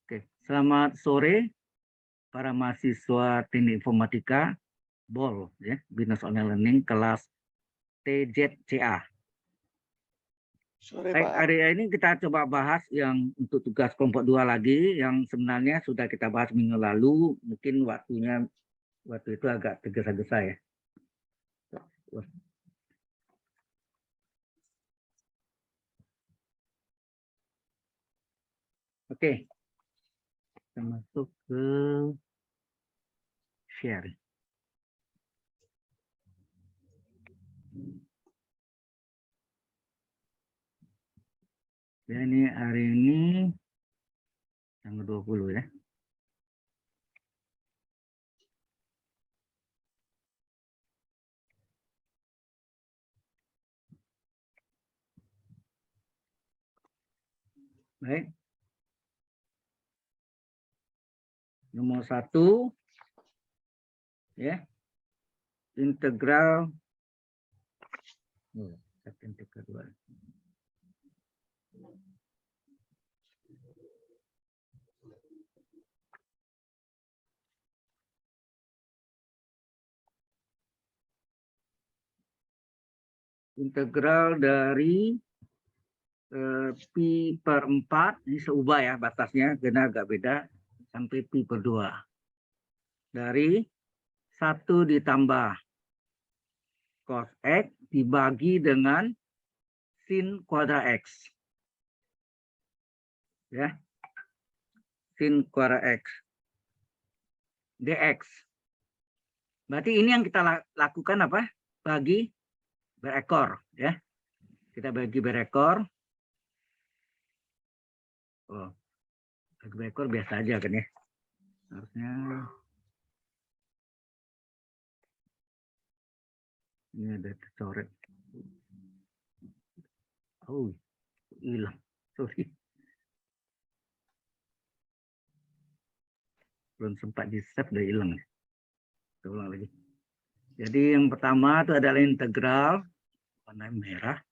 Oke, selamat sore para mahasiswa Teknik Informatika BOL ya, Business Online Learning kelas TZCA. Sore, Baik, Pak. hari ini kita coba bahas yang untuk tugas kelompok 2 lagi yang sebenarnya sudah kita bahas minggu lalu, mungkin waktu itu agak tergesa-gesa ya. Oke, kita masuk ke share. Ya, ini hari ini tanggal 20 ya. Baik. Nomor 1 ya. Integral kedua. Integral dari pi per 4, ini seubah ya batasnya, karena agak beda, sampai pi per 2. Dari 1 ditambah cos X dibagi dengan sin kuadrat X. Ya. Sin kuadrat X. dx. Berarti ini yang kita lakukan apa? Bagi berekor. Ya. Kita bagi berekor. Oh, bagi berekor biasa aja kan ya. Harusnya ini ada coret. Oh, hilang. Sorry. Belum sempat di-save udah hilang. Kita ulang lagi. Jadi yang pertama itu adalah integral warna merah.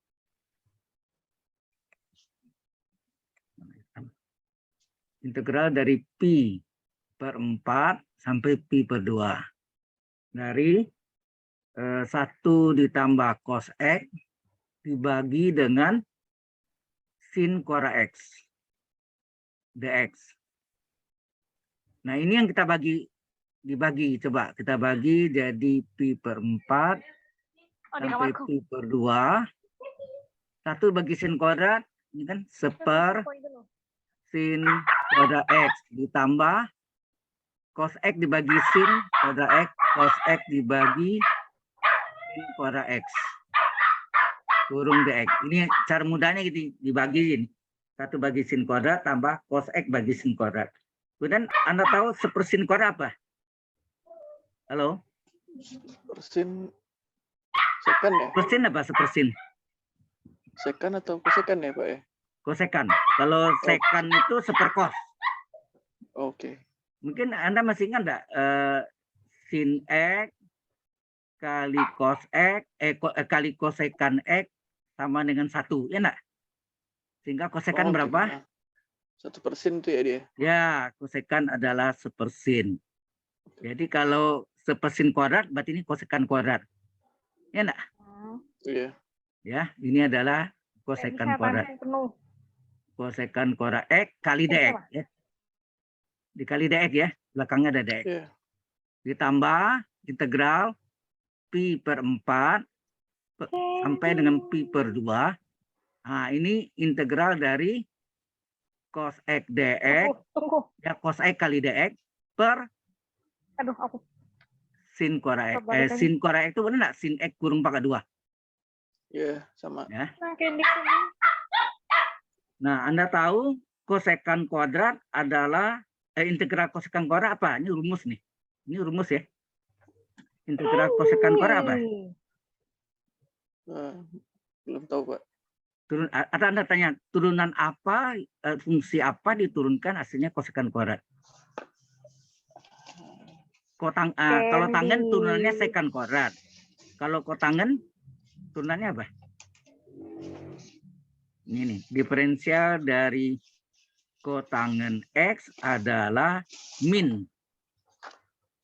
Integral dari pi per 4 sampai pi per 2. Dari 1 ditambah cos X dibagi dengan sin kuadrat X dx. Nah, ini yang kita dibagi. Coba kita bagi jadi pi per 4 sampai pi per 2. 1 bagi sin kuadrat, ini kan seper sin kuadrat X ditambah cos X dibagi sin kuadrat X, cos X dibagi sin kuadrat X. Kurung dx. Ini cara mudahnya gitu, dibagiin. 1 bagi sin kuadrat tambah cos X bagi sin kuadrat. Kemudian Anda tahu sepersin kuadrat apa? Halo? Persin sekan ya? Persin apa sepersin? Sekan atau kosekan ya, Pak ya? Kosekan. Kalau sekan itu seperkos. Oke. Mungkin Anda masih ingat enggak sin X kali cos X kali kosekan X sama dengan 1, ya enggak? Sehingga kosekan berapa? 1% itu ya dia? Ya, kosekan adalah sepersin. Jadi kalau sepersin kuadrat berarti ini kosekan kuadrat. Ya enggak? Iya. Ya, ini adalah kosekan kuadrat. Kosekan kuadrat X kali dx ya. Dikali dx ya, belakangnya ada dx. Iya. Ditambah integral pi per 4 sampai dengan pi per 2. Nah, ini integral dari cos X dx, ya cos X kali dx per sin kuadrat X. Sin kuadrat X itu benar nggak? Sin X kurung pangkat 2. Iya, sama. Ya. Nah, Anda tahu kosekan kuadrat adalah integral kosekan kuadrat apa? Ini rumus nih. Ini rumus ya. Integral kosekan kuadrat apa? Belum tahu, Pak. Atau Anda tanya, turunan apa, fungsi apa diturunkan hasilnya kosekan kuadrat? Kalau tangen turunannya sekan kuadrat. Kalau kotangen turunannya apa? Ini nih, diferensial dari kotangen X adalah min.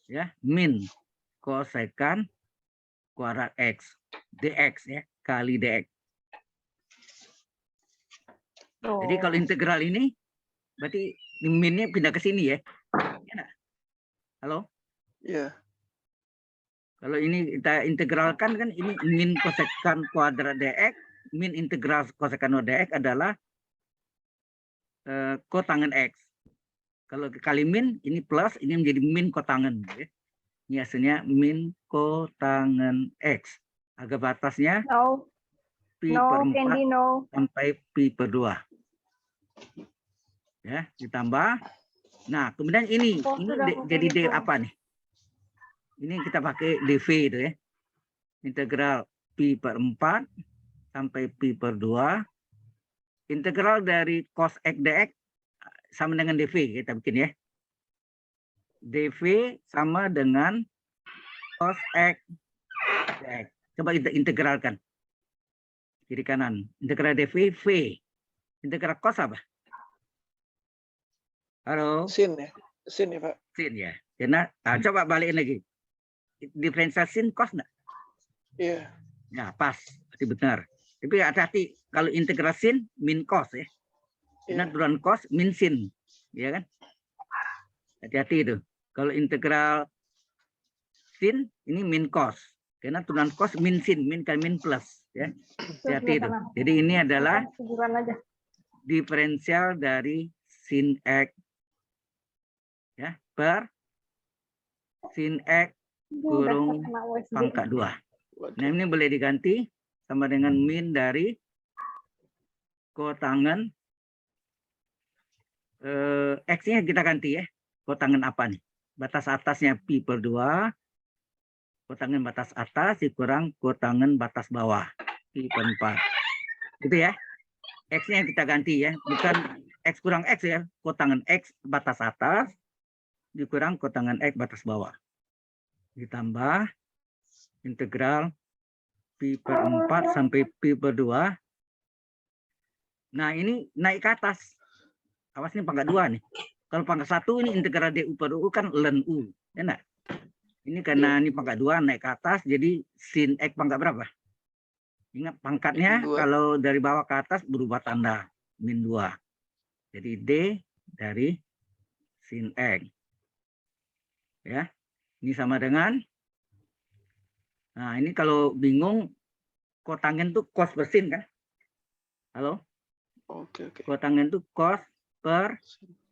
Ya, min kosekan kuadrat X. dx ya, kali dx. Jadi kalau integral ini, berarti minnya pindah ke sini ya. Ya, halo? Iya. Kalau ini kita integralkan kan ini min kosekan kuadrat dx, min integral kosekan dx adalah kotangen X. Kalau kali min, ini plus, ini menjadi min kotangen. Ya. Ini hasilnya min kotangen X. Agak batasnya pi per 4 sampai pi per 2. Ya, ditambah. Nah, kemudian ini jadi D apa nih? Ini kita pakai dv itu ya. Integral pi per 4 sampai pi per 2. Integral dari cos X dx sama dengan dv kita bikin ya. dv sama dengan cos X dx. Coba kita integralkan. Kiri kanan. Integral dv, v. Integral cos apa? Halo? Sin ya? Sin ya, Pak? Sin ya. Karena, coba balikin lagi. Diferensial sin cos enggak? Iya. Ya, pas. Berarti benar. Tapi hati-hati. Kalau integral sin, min cos ya. Karena turunan cos, min sin. Ya kan? Hati-hati itu. Kalau integral sin, ini min cos. Karena turunan cos, min sin. Min kan min plus. Ya. Hati-hati itu. Jadi ini adalah diferensial dari sin X ya, per sin X kurung pangkat 2. Nah, ini boleh diganti sama dengan min dari kotangen X-nya kita ganti ya. Kotangen apa nih? Batas atasnya pi per 2. Kotangen batas atas dikurang kotangen batas bawah. Pi per 4. Gitu ya. X-nya kita ganti ya. Bukan X kurang X ya. Kotangen X batas atas dikurang kotangen X batas bawah. Ditambah integral pi per 4 sampai pi per 2. Nah, ini naik ke atas. Awas ini pangkat 2 nih. Kalau pangkat 1 ini integral du per u kan ln u. Ya enggak? Ini karena ini pangkat 2 naik ke atas, jadi sin X pangkat berapa? Ingat pangkatnya kalau dari bawah ke atas berubah tanda. Min 2. Jadi D dari sin X. Ya, ini sama dengan, nah ini kalau bingung, kotangen tuh cos per sin kan? Halo? Oke. Kotangen tuh cos per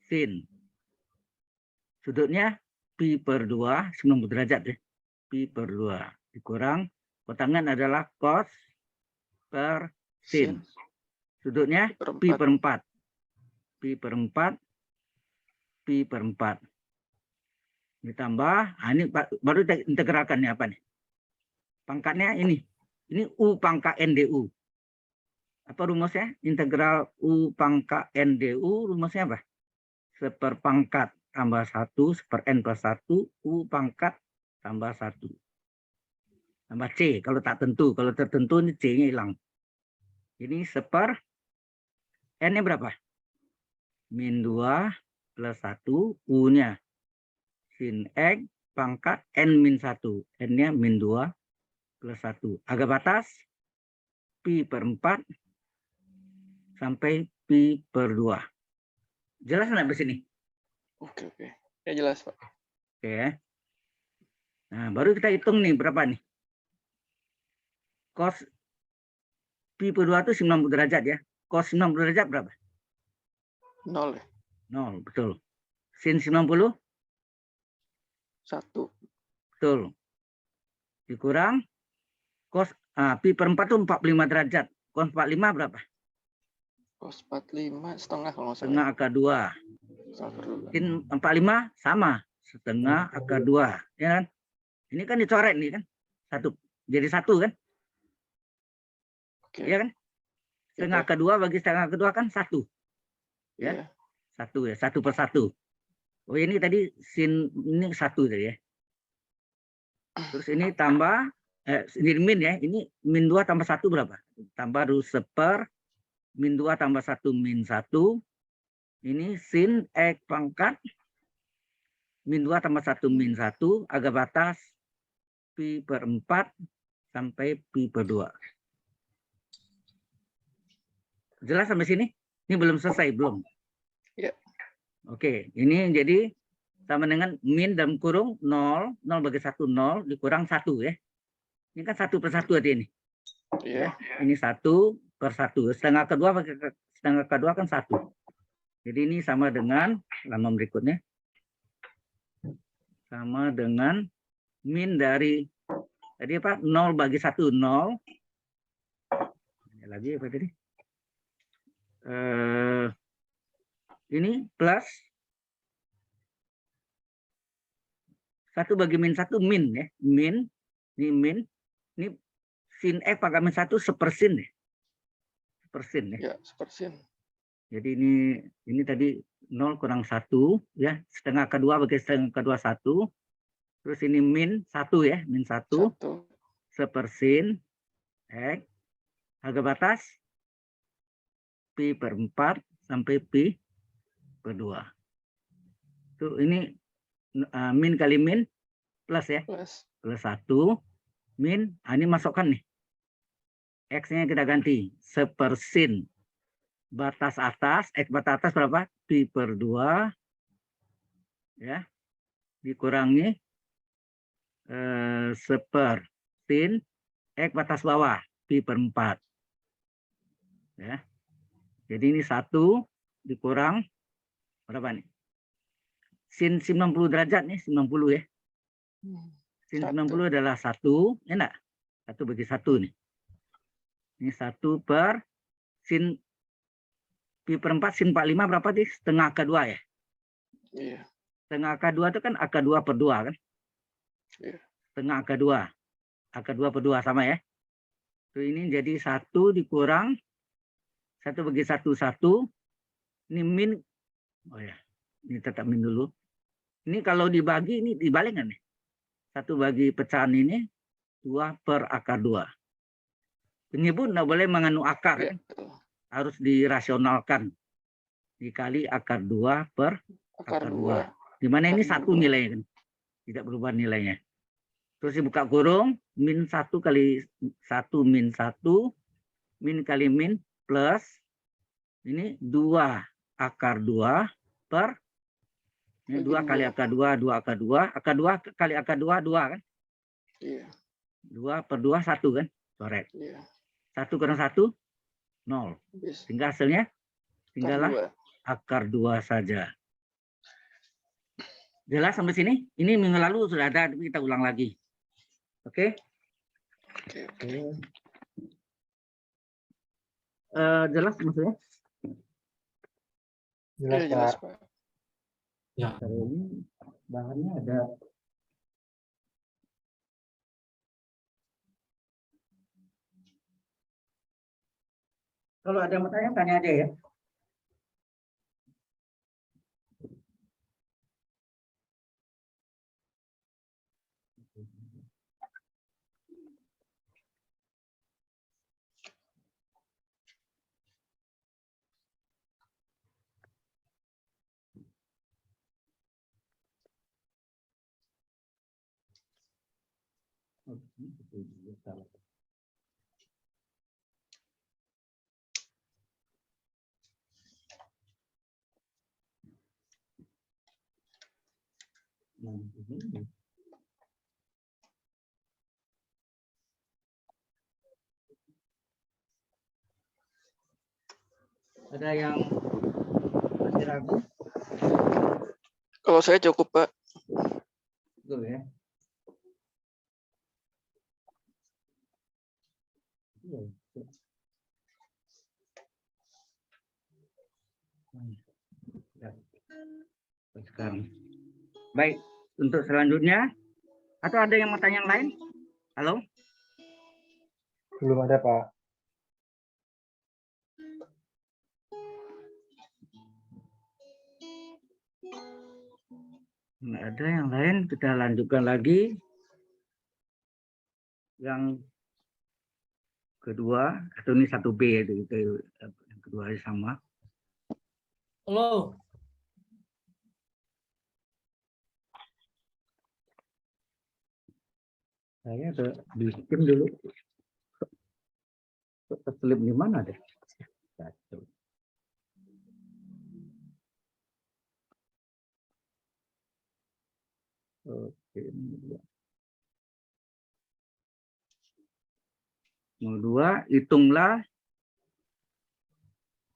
sin. Sudutnya pi per 2, 90 derajat ya. Pi per 2 dikurang, kotangen adalah cos per sin. Sudutnya pi per 4. Pi per 4, pi per 4. Ditambah, ini baru kita integralkan nih apa nih? Pangkatnya ini. Ini U pangkat NDU. Apa rumusnya? Integral U pangkat NDU, rumusnya apa? Seperpangkat tambah 1, seper N plus 1, U pangkat tambah 1. Tambah C, kalau tak tentu. Kalau tertentu, ini C-nya hilang. Ini seper N-nya berapa? Min 2 plus 1, U-nya. Sin X pangkat N min 1. N-nya min 2 plus 1. Agak batas pi per 4 sampai pi per 2. Jelas nggak di sini? Oke. Ya jelas, Pak. Oke. Nah, baru kita hitung nih berapa nih. Cos pi per 2 itu 90 derajat ya. Cos 90 derajat berapa? 0 ya? 0, betul. Sin 90? 1. Betul. Dikurang cos pi per 4 itu 45 derajat. Cos 45 berapa? Cos 45 setengah kalau nggak salah. Setengah akar 2. Sin 45 sama. Setengah akar 2. Ya kan? Ini kan dicoret nih kan. 1. Jadi 1 kan? Oke. Ya kan? Setengah akar 2 bagi setengah akar 2 kan 1. Ya? 1 ya. 1 per 1. Oh ini tadi sin ini 1 tadi ya. Terus ini tambah ini min ya. Ini min 2 tambah 1 berapa? Tambah seper min 2 tambah 1 min 1 Ini sin X pangkat min 2 tambah 1 min 1 agak batas pi per 4 sampai pi per 2. Jelas sampai sini? Ini belum selesai, belum? Ya. Oke, ini jadi sama dengan min dalam kurung 0, 0 bagi 1, 0, dikurang 1 ya. Ini kan 1 per 1 artinya ini. Iya. Ini 1 per 1. Setengah kedua kan 1. Jadi ini sama dengan halaman berikutnya. Sama dengan min dari tadi apa? 0 bagi 1, 0. Lagi apa tadi? Ini plus 1 bagi min 1 min ya. Min. Ini min. Ini sin X pangkat min 1 sepersin ya. Sepersin ya. Ya, sepersin. Jadi ini tadi 0 kurang 1 ya. Setengah kedua bagi setengah kedua 1. Terus ini min 1 ya. Min 1. Sepersin X. Harga batas pi per 4 sampai pi per 2. Tuh ini min kali min plus ya. Plus 1 min. Ini masukkan nih. X-nya kita ganti. Sepersin. Batas atas. X batas atas berapa? Pi per 2. Ya. Dikurangi. Sepersin. X batas bawah. Pi per 4. Ya. Jadi ini 1 dikurang berapa nih? Sin 90 derajat nih, 90 ya. Sin 90 adalah 1, ya enggak? 1 bagi 1 nih. Ini 1 per sin pi per 4 sin 45 berapa nih? Setengah kedua ya? Iya. Setengah kedua itu kan akar 2 per 2 kan? Iya. Setengah akar 2. Akar 2 per 2 sama ya? Tuh ini jadi 1 dikurang 1 bagi 1, 1. Ini min. Oh ya, ini tetap min dulu. Ini kalau dibagi, ini dibalik kan nih? 1 bagi pecahan ini 2 per akar 2. Penyebut nggak boleh mengandung akar. Ya. Kan? Harus dirasionalkan. Dikali akar 2 per akar 2. Dimana ini 1 nilainya. Kan? Tidak berubah nilainya. Terus dibuka kurung. Min 1 kali 1 min 1. Min kali min plus. Ini 2 akar 2 per. Ini 2 kali akar 2, 2 akar 2. Akar 2 kali akar 2, 2 kan? Iya. 2 per 2, 1 kan? Correct. Iya. 1 kurang 1, 0. Tinggal hasilnya, tinggallah akar 2 saja. Jelas sampai sini? Ini minggu lalu sudah ada, tapi kita ulang lagi. Oke? Oke. Jelas maksudnya? Jelas, Pak. Ya. Ini bahannya ada. Kalau ada yang bertanya, tanya aja ya. Ada yang masih ragu? Kalau saya cukup, Pak. Betul ya. Sekarang. Baik, untuk selanjutnya, atau ada yang mau tanya yang lain? Halo? Belum ada, Pak. Nggak ada yang lain, kita lanjutkan lagi. Yang kedua, atau ini 1B, itu yang kedua sama. Halo. Saya ada bikin dulu. Keselip di mana deh? Satu. Oke, 02, hitunglah.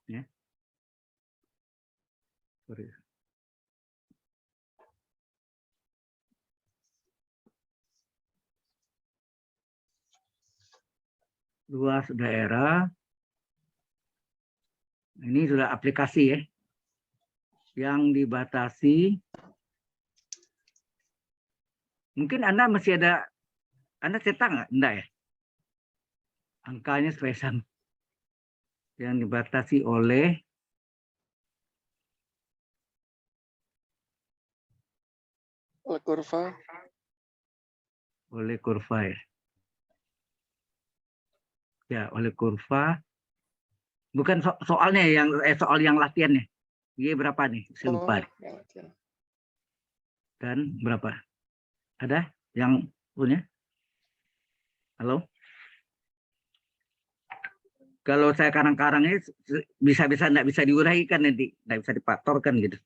Ya. Sorry. Luas daerah. Ini sudah aplikasi ya. Yang dibatasi. Mungkin Anda masih ada, Anda cetak nggak? Enggak ya? Angkanya supaya sama. Yang dibatasi oleh kurva. Oleh kurva ya. Ya, oleh kurva. Bukan soalnya yang soal yang latihannya. Y berapa nih? Saya lupa. Dan berapa? Ada yang punya? Halo? Kalau saya karang-karangnya bisa-bisa enggak bisa diuraikan nanti, enggak bisa dipatorkan gitu.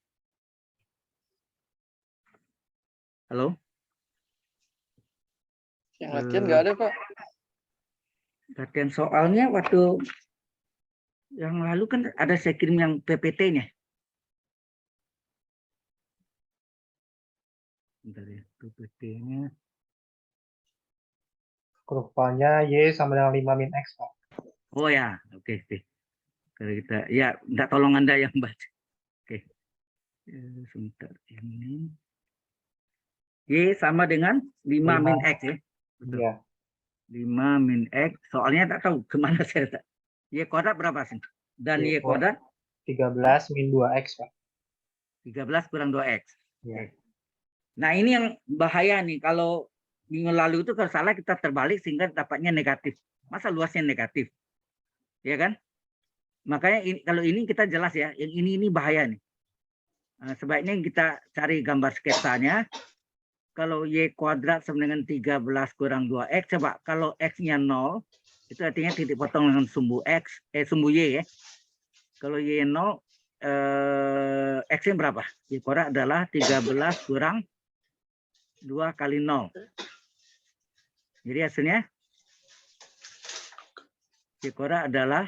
Halo? Yang latihan nggak ada, Pak. Latihan soalnya waktu yang lalu kan ada saya kirim yang PPT-nya. Bentar ya, PPT-nya. Kurvanya Y sama dengan 5 min X, Pak. Oh ya, oke. Kalau kita, ya, enggak tolong Anda yang baca. Oke. Sebentar ini. Y sama dengan 5 min X ya. Betul. Iya. 5 min X. Soalnya tak tahu kemana saya tak. Y kuadrat berapa sih? Dan Y kuadrat? 13 min 2X, Pak. 13 kurang 2X. Iya. Nah ini yang bahaya nih. Kalau minggu lalu itu kalau salah kita terbalik sehingga dapatnya negatif. Masa luasnya negatif? Ya kan? Makanya kalau ini kita jelas ya. Yang ini bahaya nih. Nah, sebaiknya kita cari gambar sketsanya. Kalau Y kuadrat sama dengan 13 kurang 2X, coba kalau X-nya 0, itu artinya titik potong dengan sumbu X, sumbu Y ya. Kalau Y 0, X-nya berapa? Y kuadrat adalah 13 kurang 2 kali 0. Jadi hasilnya Y kuadrat adalah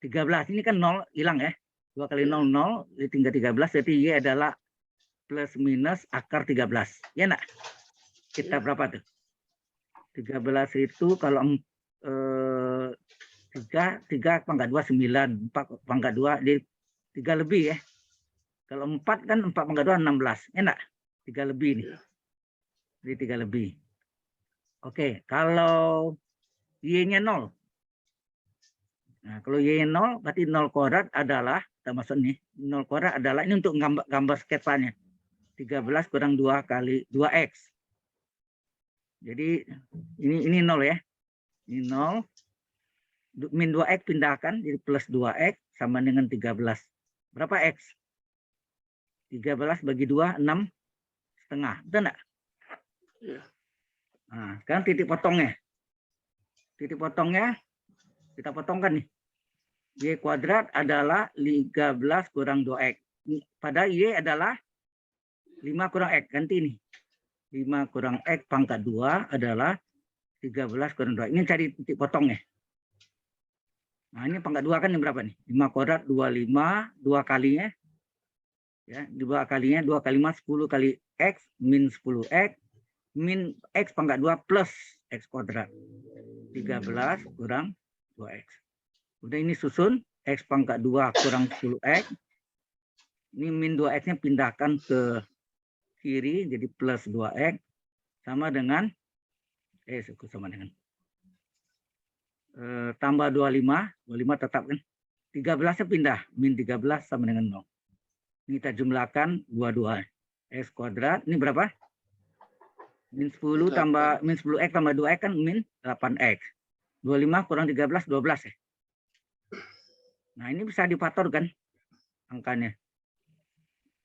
13. Ini kan 0 hilang ya. 2 kali 0, 0. Jadi tinggal 13. Jadi Y adalah plus minus akar 13. Ya enggak? Kita berapa tuh? 13 itu kalau 3 pangkat 2, 9. 4 pangkat 2, jadi 3 lebih ya. Kalau 4 kan 4 pangkat 2, 16. Ya enggak? 3 lebih nih. Jadi 3 lebih. Oke, kalau Y-nya 0. Nah, kalau Y-nya 0, berarti 0 kuadrat adalah, kita masuk nih, 0 kuadrat adalah, ini untuk gambar sketsanya. 13 kurang 2 kali 2X. Jadi ini 0 ya. Ini 0. Min 2X pindahkan jadi plus 2X sama dengan 13. Berapa X? 13 bagi 2, 6,5. Betul enggak? Iya. Nah, sekarang titik potongnya. Titik potongnya kita potongkan nih. Y kuadrat adalah 13 kurang 2X. Pada Y adalah 5 kurang X. Ganti nih. 5 kurang X pangkat 2 adalah 13 kurang 2. Ini cari titik potongnya. Nah, ini pangkat 2 kan yang berapa nih? 5 kuadrat 25, 2 kalinya. Ya, 2 kalinya, 2 kali 5, 10 kali X, min 10X, min X pangkat 2 plus X kuadrat. 13 kurang 2X. Udah ini susun, X pangkat 2 kurang 10X. Ini min 2X-nya pindahkan ke kiri, jadi plus 2X. Sama dengan, tambah 25 tetap kan. 13-nya pindah, min 13 sama dengan 0. Ini kita jumlahkan 22. X kuadrat, ini berapa? Min 10 tambah, min 10X tambah 2X kan min 8X. 25 kurang 13, 12 ya. Nah ini bisa dipator kan. angkanya.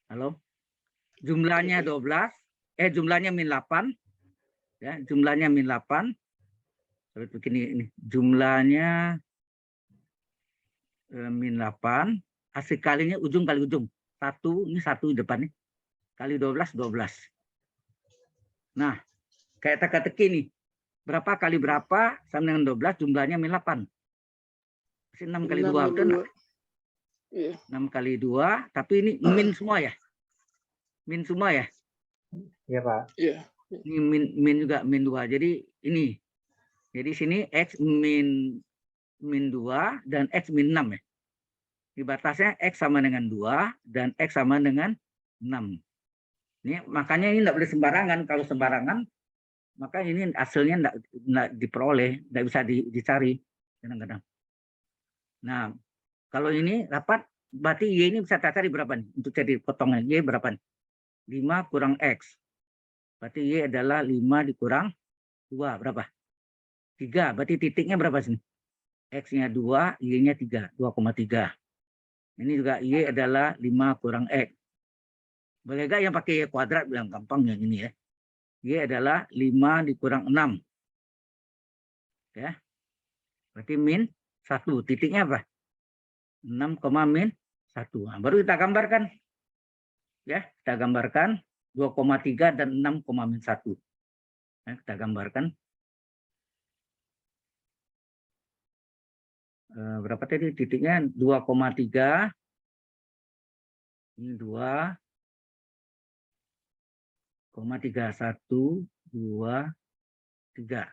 Halo? Jumlahnya 12, jumlahnya min 8. Ya, jumlahnya min 8. Seperti begini ini. Jumlahnya min 8. Hasil kalinya ujung kali ujung. 1, ini 1 depannya. Kali 12, 12. Nah, kayak teka-teki nih. Berapa kali berapa sama dengan 12, jumlahnya min 8. 6 kali 2, betul enggak? Iya. 6 kali 2, tapi ini min semua ya? Min semua ya? Iya, Pak. Iya. Ini min juga, min 2. Jadi ini. Jadi sini X min 2 dan X min 6 ya. Di batasnya X sama dengan 2 dan X sama dengan 6. Ini, makanya ini tidak boleh sembarangan. Kalau sembarangan, maka ini hasilnya tidak diperoleh, tidak bisa dicari kadang-kadang. Nah, kalau ini dapat, berarti Y ini bisa kita cari berapa nih? Untuk jadi potongnya, Y berapa nih? 5 kurang X. Berarti Y adalah 5 dikurang 2, berapa? 3, berarti titiknya berapa sini? X-nya 2, Y-nya 3, 2,3. Ini juga Y adalah 5 kurang X. Boleh nggak yang pakai Y kuadrat, bilang gampang yang ini ya. Y adalah 5 dikurang 6. Ya. Berarti min 1. Titiknya apa? 6, min 1. Nah, baru kita gambarkan. Ya, kita gambarkan 2,3 dan 6, min 1. Nah, kita gambarkan. Berapa tadi titiknya? 2,3. Ini 2,31, 2, 3.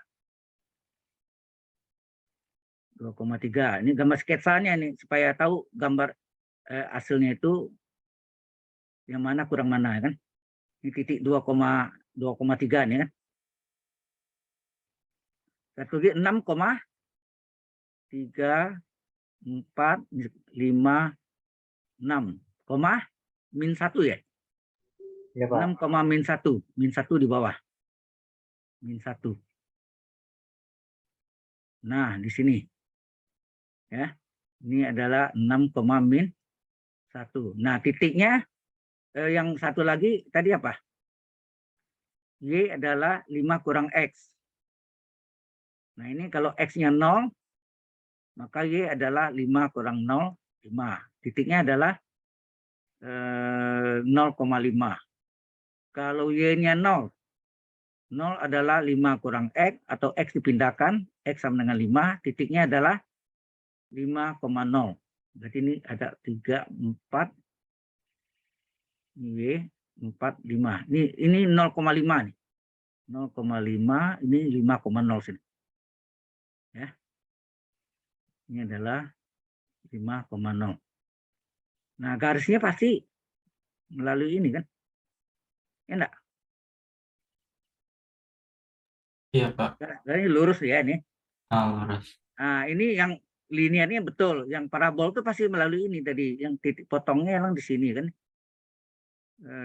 2,3. Ini gambar sketsanya nih supaya tahu gambar hasilnya itu yang mana kurang mana kan. Ini titik 2,3 nih kan. Satu lagi 6,3, 4, 5, 6, min 1 ya. Iya, Pak. 6, min 1, min 1 di bawah. Min 1. Nah, di sini. Ya. Ini adalah 6, min 1. Nah, titiknya yang satu lagi tadi apa? Y adalah 5 kurang X. Nah, ini kalau X-nya 0, maka Y adalah 5 kurang 0, 5. Titiknya adalah 0,5. Kalau Y-nya 0, 0 adalah 5 kurang X, atau X dipindahkan, X sama dengan 5, titiknya adalah 5,0. Berarti ini ada 3, 4, Y, 4, 5. Ini 0,5 nih. 0,5, ini 5,0 sini. Ya. Ini adalah 5,0. Nah, garisnya pasti melalui ini kan? Ya enggak? Iya, Pak. Ini lurus ya ini. Lurus. Nah, ini yang linearnya betul. Yang parabol itu pasti melalui ini tadi. Yang titik potongnya emang di sini kan.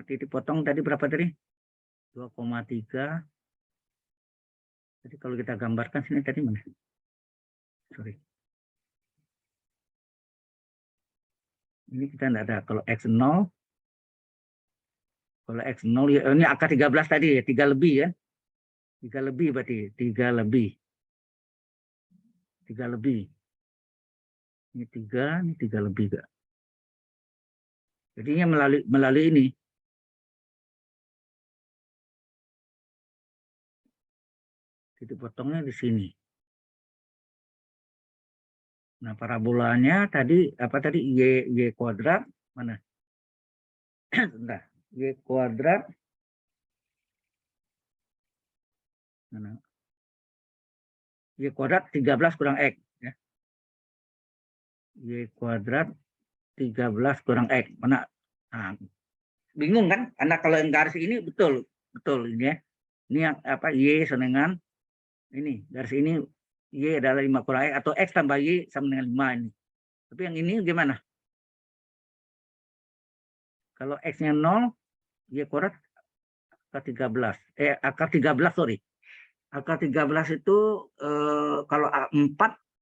Titik potong tadi berapa tadi? 2,3. Jadi kalau kita gambarkan sini tadi mana? Sorry. Ini kita enggak ada. Kalau X0. Kalau X0, ya, ini angka 13 tadi ya. 3 lebih ya. 3 lebih berarti. 3 lebih. 3 lebih. Ini 3, ini 3 lebih enggak. Jadinya melalui ini. Titik potongnya di sini. Nah, parabolanya tadi apa tadi? Y kuadrat mana? Bentar. Y kuadrat mana? Y kuadrat 13 kurang X ya. Y kuadrat 13 kurang X. Mana? Nah, bingung kan? Karena kalau yang garis ini betul ini ya. Ini yang apa? Y sama dengan ini. Garis ini Y adalah 5 kurang X, atau X tambah Y sama dengan 5 ini. Tapi yang ini gimana? Kalau X-nya 0, Y kuadrat akar 13. Akar 13, sorry. Akar 13 itu kalau 4,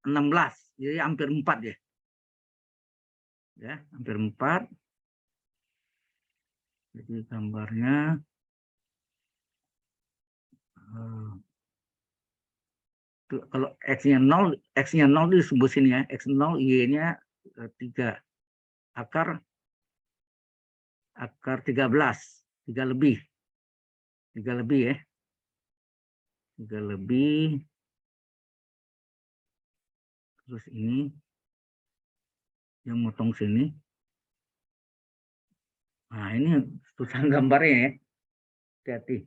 16. Jadi hampir 4 ya. Ya, hampir 4. Jadi gambarnya kalau X-nya 0 disebut sini ya, X0, Y-nya 3. Akar 13, 3 lebih. 3 lebih ya. 3 lebih. Terus ini yang motong sini. Nah, ini susah gambarnya ya. Hati-hati.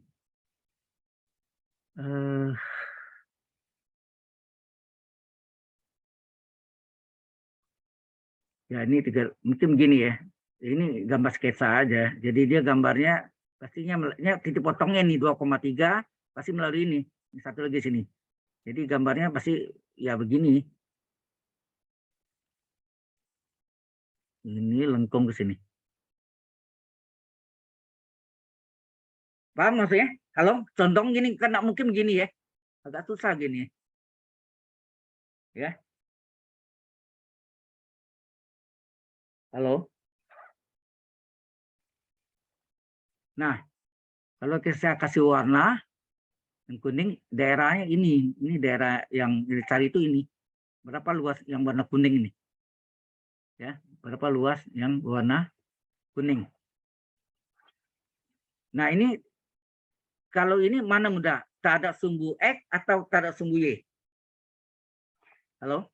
Ya ini mungkin begini ya. Ini gambar sketsa aja. Jadi dia gambarnya pastinya titik potongnya nih 2,3 pasti melalui ini. Ini satu lagi sini. Jadi gambarnya pasti ya begini. Ini lengkung ke sini. Paham maksudnya? Kalau condong gini kan nggak mungkin begini ya. Agak susah gini. Ya. Halo. Nah, kalau saya kasih warna yang kuning, daerahnya ini daerah yang dicari itu ini. Berapa luas yang warna kuning ini? Ya, berapa luas yang warna kuning? Nah, ini kalau ini mana mudah? Tak ada sumbu X atau tak ada sumbu Y? Halo?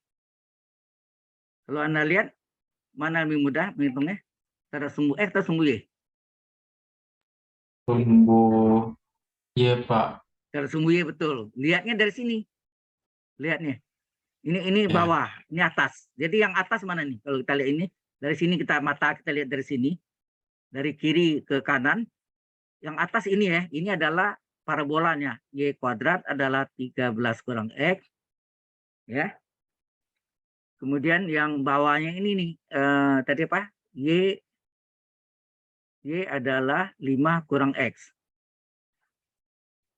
Kalau Anda lihat, mana lebih mudah menghitungnya? Tak ada sumbu X atau sumbu Y? Sumbu Y, Pak. Tak ada sumbu Y, betul. Lihatnya dari sini. Lihatnya. Ini Ya. bawah, ini atas. Jadi yang atas mana nih? Kalau kita lihat ini, dari sini kita lihat dari sini. Dari kiri ke kanan. Yang atas ini ya, ini adalah parabolanya. Y kuadrat adalah 13 kurang X. Ya. Kemudian yang bawahnya ini nih, tadi apa? Y adalah 5 kurang X.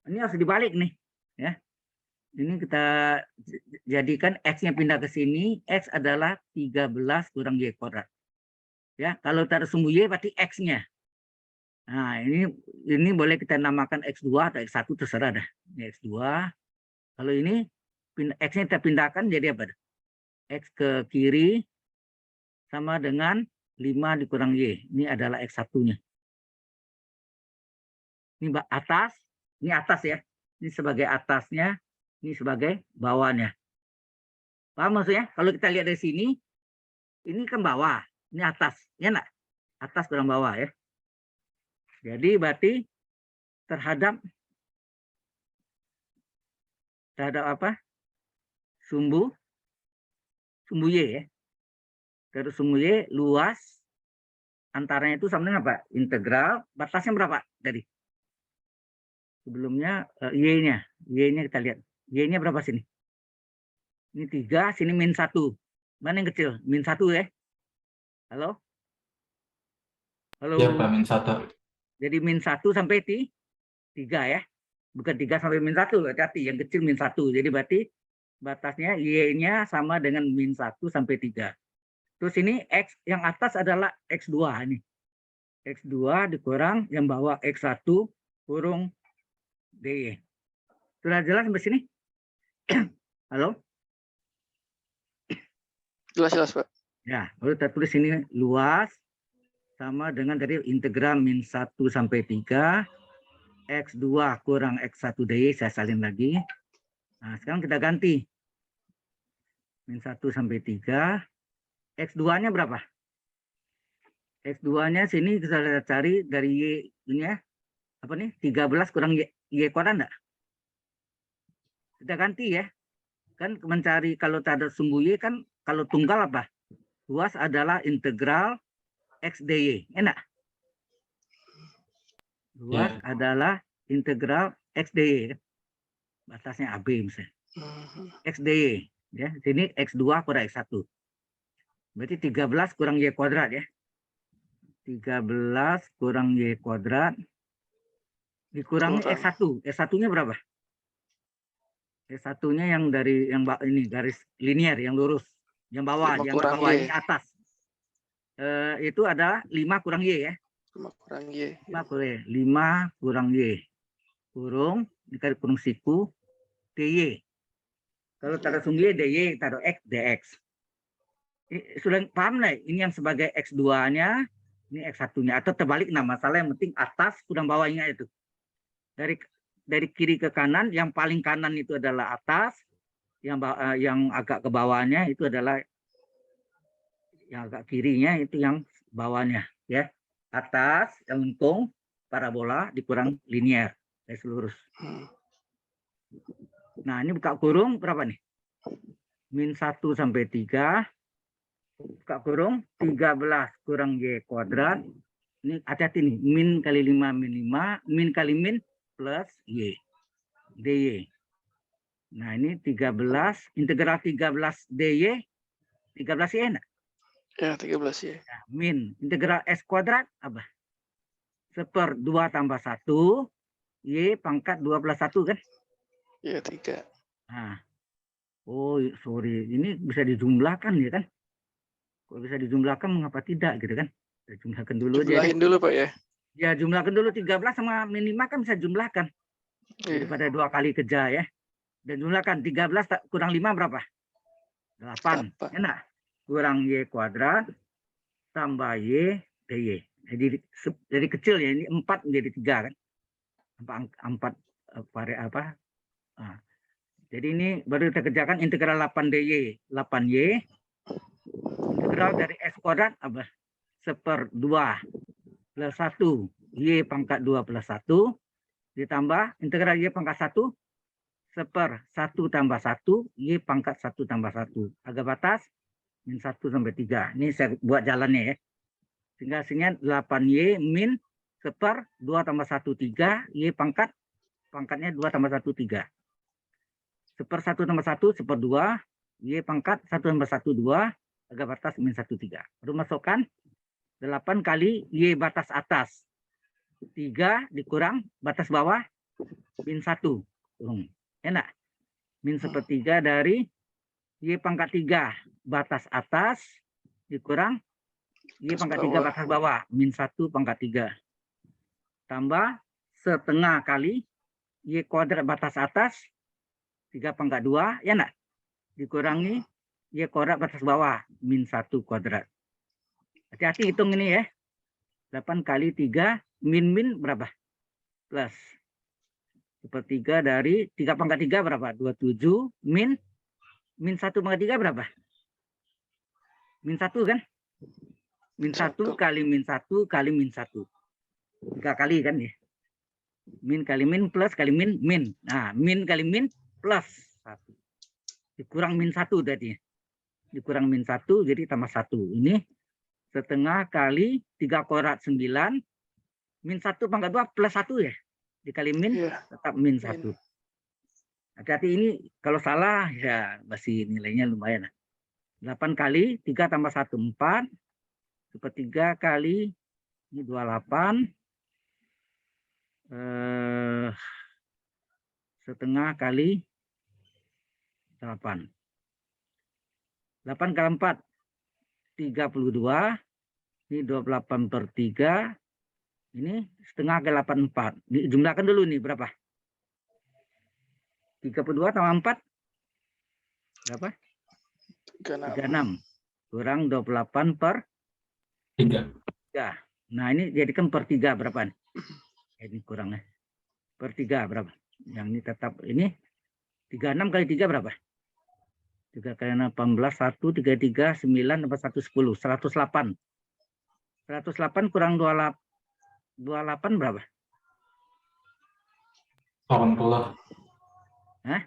Ini harus dibalik nih. Ya. Ini kita jadikan X-nya pindah ke sini. X adalah 13 kurang Y kuadrat. Ya, kalau tak ada sumbu Y berarti X-nya. Nah, ini boleh kita namakan X2 atau X1 terserah dah. Ini X2. Kalau ini X-nya kita pindahkan jadi apa? X ke kiri sama dengan 5 dikurang Y. Ini adalah X1-nya. Ini atas, ini atas ya. Ini sebagai atasnya, ini sebagai bawahnya. Paham maksudnya? Kalau kita lihat dari sini, ini kan bawah, ini atas. Ya enggak? Atas kurang bawah ya. Jadi berarti terhadap apa? Sumbu Y ya. Terus sumbu Y luas antaranya itu sama dengan apa? Integral batasnya berapa tadi? Sebelumnya Y-nya. Y-nya kita lihat. Y-nya berapa sini? Ini 3, sini min 1. Mana yang kecil? Min 1 ya. Halo? Halo. Ya, Pak, min 1. Jadi min 1 sampai 3 ya. Bukan 3 sampai min 1, hati-hati. Yang kecil min 1. Jadi berarti batasnya Y-nya sama dengan min 1 sampai 3. Terus ini X yang atas adalah X2 ini. X2 dikurang yang bawah X1 kurung DY. Sudah jelas sampai sini? Halo? Jelas, Pak. Ya, lalu kita tulis ini luas sama dengan tadi integral min 1 sampai 3 X2 kurang X1 DY, saya salin lagi. Nah, sekarang kita ganti. Min 1 sampai 3. X2-nya berapa? X2-nya sini kita cari dari Y ini ya. Apa nih? 13 kurang Y kuadrat enggak? Kita ganti ya. Kan mencari kalau tak ada sumbu Y kan kalau tunggal apa? Luas adalah integral X dy. Enak? Luas adalah integral X dy. Batasnya AB misalnya. X dy. Ya, sini X2 kurang X1. Berarti 13 kurang Y kuadrat ya. 13 kurang Y kuadrat. Dikurangi X1. X1-nya berapa? X1-nya yang dari yang ini garis linier yang lurus. Yang bawah, yang bawah ini atas. itu ada 5 kurang Y ya. 5 kurang Y. 5 kurang Y. Kurung, ini kan kurung siku, DY. Kalau taruh sung Y, DY, taruh X, DX. Sudah paham lah, ini yang sebagai X2-nya, ini X1-nya. Atau terbalik, nah masalah yang penting atas kurang bawahnya itu. Dari kiri ke kanan, yang paling kanan itu adalah atas, yang agak ke bawahnya itu adalah yang agak kirinya itu yang bawahnya ya. Atas yang lengkung parabola dikurang linear garis lurus. Nah, ini buka kurung berapa nih? Min 1 sampai 3. Buka kurung 13 kurang Y kuadrat. Ini hati-hati nih, min kali 5 min 5, min kali min plus Y. DY. Nah, ini 13, integral 13 DY, 13 Y enggak? Ya, 13 Y. Nah, min integral S kuadrat apa? 1/2 tambah 1, Y pangkat 2 plus 1 kan? Ya, 3. Nah, oh sorry, ini bisa dijumlahkan ya kan? Kalau bisa dijumlahkan mengapa tidak gitu kan? Kita jumlahkan dulu aja. Jumlahin dulu Pak ya. Ya, jumlahkan dulu 13 sama min 5 kan bisa jumlahkan. Iya. Daripada 2 kali kerja ya. Dan jumlahkan 13 kurang 5 berapa? 8. Enak. Kurang Y kuadrat tambah Y DY. Jadi dari kecil ya, ini 4 menjadi 3 kan. 4 apa? Nah, jadi ini baru kita kerjakan integral 8 DY. 8Y. Integral dari S kuadrat apa? 1/2 plus 1. Y pangkat 2 plus 1. Ditambah integral Y pangkat 1. 1/1 tambah 1. Y pangkat 1 tambah 1. Agak batas. Min 1 sampai 3. Ini saya buat jalannya ya. Sehingga hasilnya 8Y min 1/2 tambah 1, 3. Y pangkatnya 2 tambah 1, 3. 1/1 tambah 1, 1/2. Y pangkat 1 tambah 1, 2. Agak batas min 1, 3. Baru masukkan 8 kali Y batas atas. 3 dikurang batas bawah min 1. Enak. Min 1/3 dari Y pangkat 3 batas atas dikurang Y pangkat 3 batas bawah min 1 pangkat 3. Tambah setengah kali Y kuadrat batas atas 3 pangkat 2 ya enggak? Dikurangi Y kuadrat batas bawah min 1 kuadrat. Hati-hati hitung ini ya. 8 kali 3 min berapa? Plus 1/3 dari 3 pangkat 3 berapa? 27 min 1 pangkat 3 berapa? Min 1 kan? Min 1 kali min 1 kali min 1. 3 kali kan ya. Min kali min plus kali min min. Nah, min kali min plus 1. Dikurang min 1 tadi. Dikurang min 1 jadi tambah 1. Ini setengah kali 3 kuadrat 9. Min 1 pangkat 2 plus 1 ya. Dikali min tetap min 1. Hati-hati ini kalau salah ya masih nilainya lumayan. 8 kali 3 tambah 1 4. 1/3 kali ini 28. Setengah kali 8. 8 kali 4 32. Ini 28/3. Ini setengah kali 8 4. Ini jumlahkan dulu nih berapa? 32 tambah 4 berapa? 36. Kurang 28/3. Nah, ini jadikan per 3 berapa nih? Ini kurangnya. Per 3 berapa? Yang ini tetap ini 36 kali 3 berapa? 3 kali 18 1 33 9 tambah 1 10 108. 108 kurang 28 berapa? 80. Hah?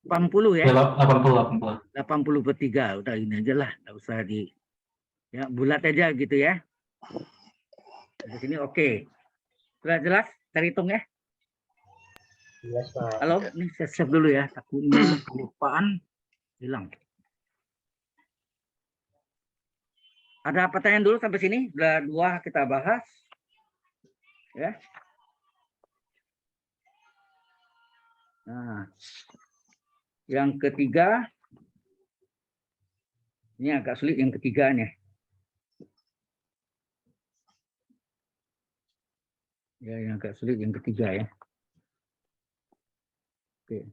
80 ya? 80. 80/3. Udah ini aja lah, enggak usah di ya bulat aja gitu ya. Di sini oke. Sudah jelas? Terhitung ya? Jelas, Pak. Halo, ini saya save dulu ya. Takutnya kelupaan hilang. Ada pertanyaan dulu sampai sini? Udah 2 kita bahas. Ya. Nah, yang ketiga Ini agak sulit yang ketiganya. Ya, yang agak sulit yang ketiga ya. Oke.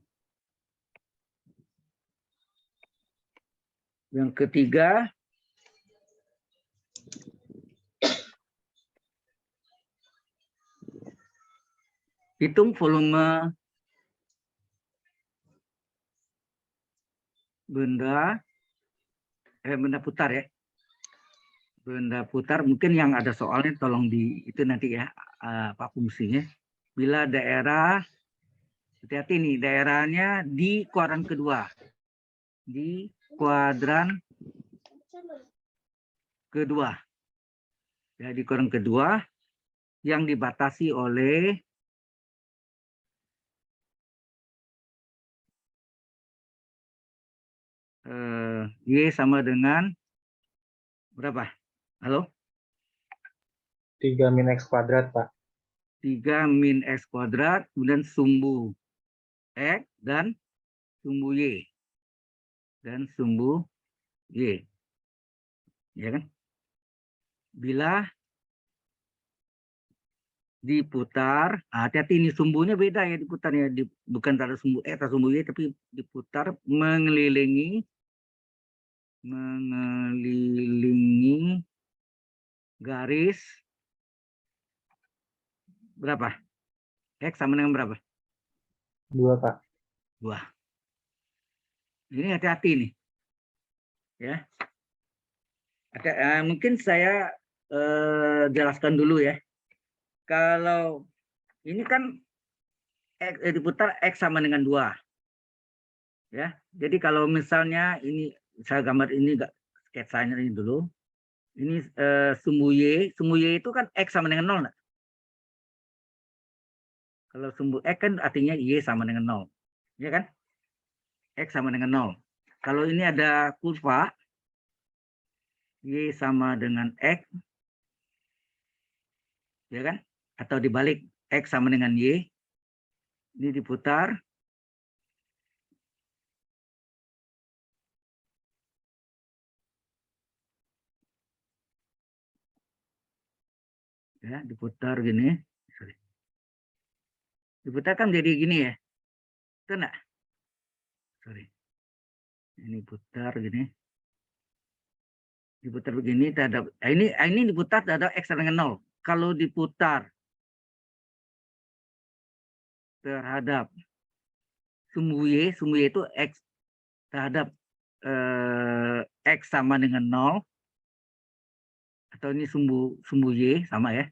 Yang ketiga, hitung volume benda putar ya. Benda putar, mungkin yang ada soalnya tolong di itu nanti ya, apa fungsinya. Bila daerah, hati-hati nih, daerahnya di kuadran kedua. Di kuadran kedua. Ya, di kuadran kedua yang dibatasi oleh Y sama dengan berapa? Halo? 3 min X kuadrat, Pak. 3 min X kuadrat, kemudian sumbu X dan sumbu Y. Dan sumbu Y. Ya kan? Bila diputar, hati-hati ini sumbunya beda ya diputarnya, bukan pada sumbu X atau sumbu Y, tapi diputar mengelilingi garis berapa? X sama dengan berapa? 2, Pak. 2. Ini hati-hati nih. Ya. Mungkin saya jelaskan dulu ya. Kalau ini kan X, diputar X sama dengan 2. Ya. Jadi kalau misalnya ini saya gambar ini sketsanya ini dulu. Ini sumbu Y itu kan X sama dengan 0. Enggak? Kalau sumbu X kan artinya Y sama dengan 0. Ya kan? X sama dengan 0. Kalau ini ada kurva Y sama dengan X, ya kan? Atau dibalik, X sama dengan Y. Ini diputar. Ya, diputar gini. Sorry. Diputar kan jadi gini ya. Itu enggak? Sorry. Ini putar gini. Diputar begini terhadap ini diputar terhadap X sama dengan 0. Kalau diputar terhadap sumbu Y itu X terhadap X sama dengan 0, atau ini sumbu Y sama ya.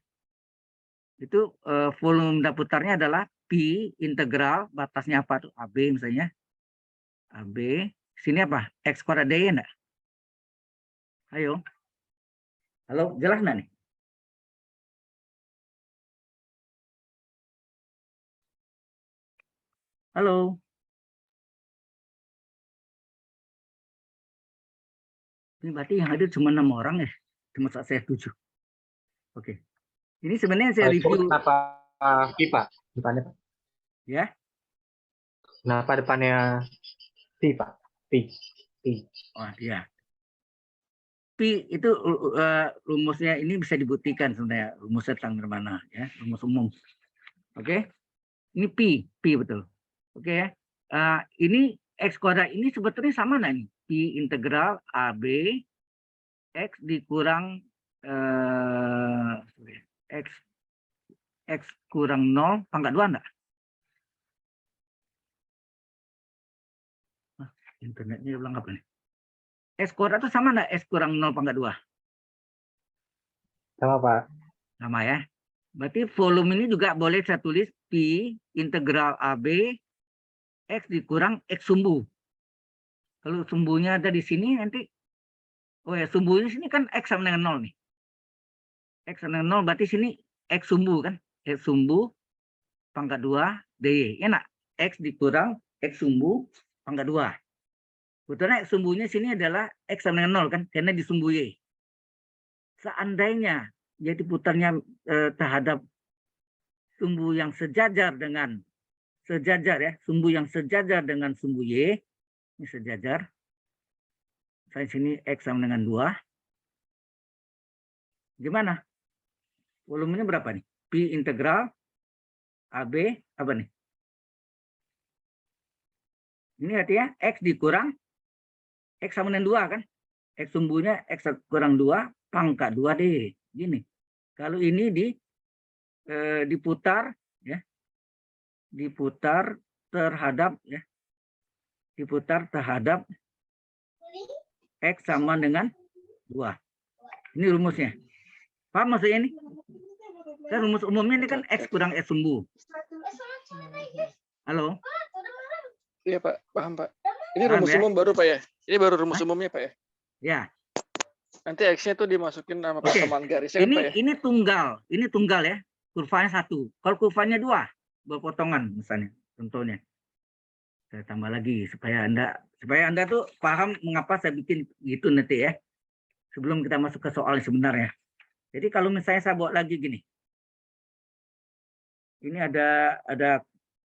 Itu volume benda putarnya adalah pi integral, batasnya apa tuh? AB misalnya. AB, sini apa? X kuadrat D enggak? Ayo. Halo, jelas enggak nih? Halo. Ini berarti yang hadir cuma 6 orang ya? Cuma saya 7. Oke. Ini sebenarnya saya review. Kenapa pi, Pak? Depannya, Pak. Ya. Kenapa depannya pi, Pak? Pi. Oh iya. Pi itu rumusnya ini bisa dibuktikan sebenarnya, rumusnya tentang mana ya, rumus umum. Oke. Ini pi betul. Oke ya. Ini X kuadrat ini sebetulnya sama nggak nih? Pi integral AB X dikurang X kurang 0 pangkat 2 enggak? Internetnya bilang apa nih? X kuadrat itu sama enggak X kurang 0 pangkat 2? Sama, Pak. Sama ya. Berarti volume ini juga boleh saya tulis Pi integral AB X dikurang X sumbu. Kalau sumbunya ada di sini nanti, oh ya sumbunya sini kan X sama dengan 0 nih. X sama dengan 0 berarti sini X sumbu kan. X sumbu pangkat 2 DY. Enak. X dikurang X sumbu pangkat 2. Betulnya X sumbunya sini adalah X sama dengan 0 kan. Karena di sumbu Y. Seandainya jadi putarnya terhadap sumbu yang sejajar ya. Sumbu yang sejajar dengan sumbu Y. Ini sejajar. Saya sini X sama dengan 2. Gimana? Volumenya berapa nih? Pi integral AB apa nih? Ini artinya X dikurang X sama dengan 2 kan? X sumbunya X kurang 2 pangkat 2D. Gini. Kalau ini diputar ya. Diputar terhadap ya. Diputar terhadap X sama dengan 2. Ini rumusnya. Paham maksudnya ini? Kan rumus umumnya ini kan X kurang X sumbu. Halo? Iya Pak, paham Pak. Ini Paham, rumus ya? umum baru Pak ya? Ini baru rumus umumnya Pak ya? Ya. Nanti X-nya tuh dimasukin sama Oke. persamaan garisnya kan Pak ya? Ini tunggal ya. Kurvanya 1. Kalau kurvanya 2, berpotongan misalnya. Contohnya. Saya tambah lagi supaya Anda tuh paham mengapa saya bikin gitu nanti ya. Sebelum kita masuk ke soal sebenarnya. Jadi kalau misalnya saya buat lagi gini. Ini ada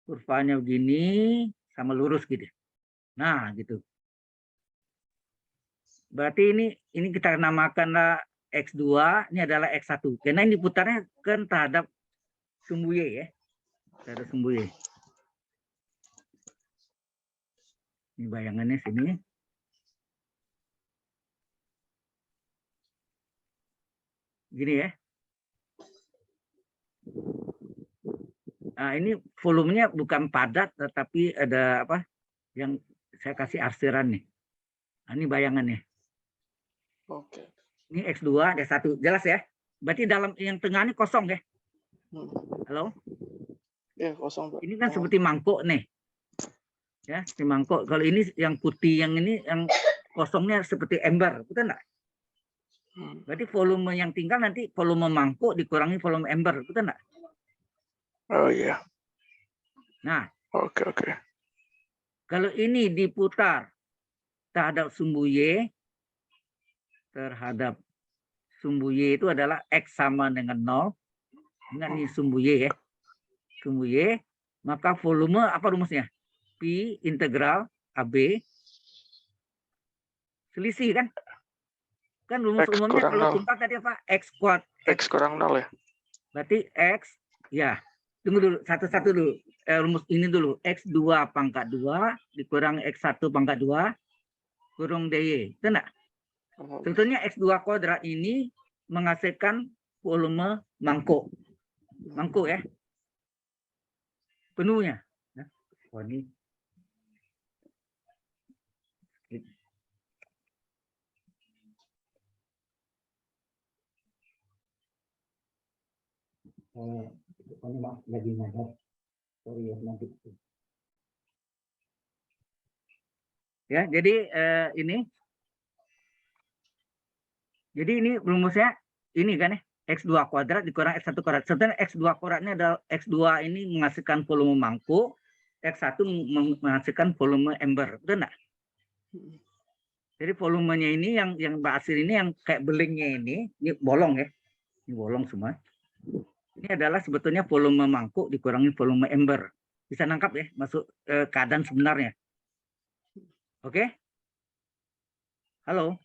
kurvanya begini sama lurus gitu. Nah, gitu. Berarti ini kita namakanlah X2, ini adalah X1. Karena ini putarnya kan terhadap sumbu Y ya. Terhadap sumbu Y. Ini bayangannya sini. Gini ya. Nah, ini volumenya bukan padat, tetapi ada apa yang saya kasih arsiran nih. Nah, ini bayangannya. Oke. Ini X2, X1. Jelas ya? Berarti dalam yang tengah ini kosong ya? Halo? Ya, kosong Pak. Ini kan seperti mangkuk nih. Ya, seperti mangkuk. Kalau ini yang putih, yang ini yang kosongnya seperti ember. Betul enggak? Berarti volume yang tinggal nanti volume mangkuk dikurangi volume ember. Betul enggak? Oh iya. Nah, Oke. kalau ini diputar terhadap sumbu Y, terhadap sumbu Y itu adalah X sama dengan 0. Ingat nih sumbu Y ya. Sumbu Y, maka volume apa rumusnya? Pi integral AB. Selisih kan? Kan rumus X umumnya kurang kalau 0. tunggal tadi apa? X kuadrat. X kurang 0 ya? Berarti X, ya. Tunggu dulu, satu-satu dulu. Rumus ini dulu. X2 pangkat 2 dikurang X1 pangkat 2 kurung DY. Itu enggak? Sebetulnya X2 kuadrat ini menghasilkan volume mangkuk. Mangkuk ya. Penuhnya. Oh, ini. Ini maaf lagi nada. Sorry ya nanti. Ya, jadi ini. Jadi ini rumusnya ini kan ya. X2 kuadrat dikurang X1 kuadrat. Sebenarnya X2 kuadratnya adalah X2 ini menghasilkan volume mangkuk, X1 menghasilkan volume ember. Betul enggak? Jadi volumenya ini yang basir ini yang kayak belingnya ini bolong ya. Ini bolong semua. Ini adalah sebetulnya volume mangkuk dikurangi volume ember. Bisa nangkap ya, masuk keadaan sebenarnya. Oke? Halo?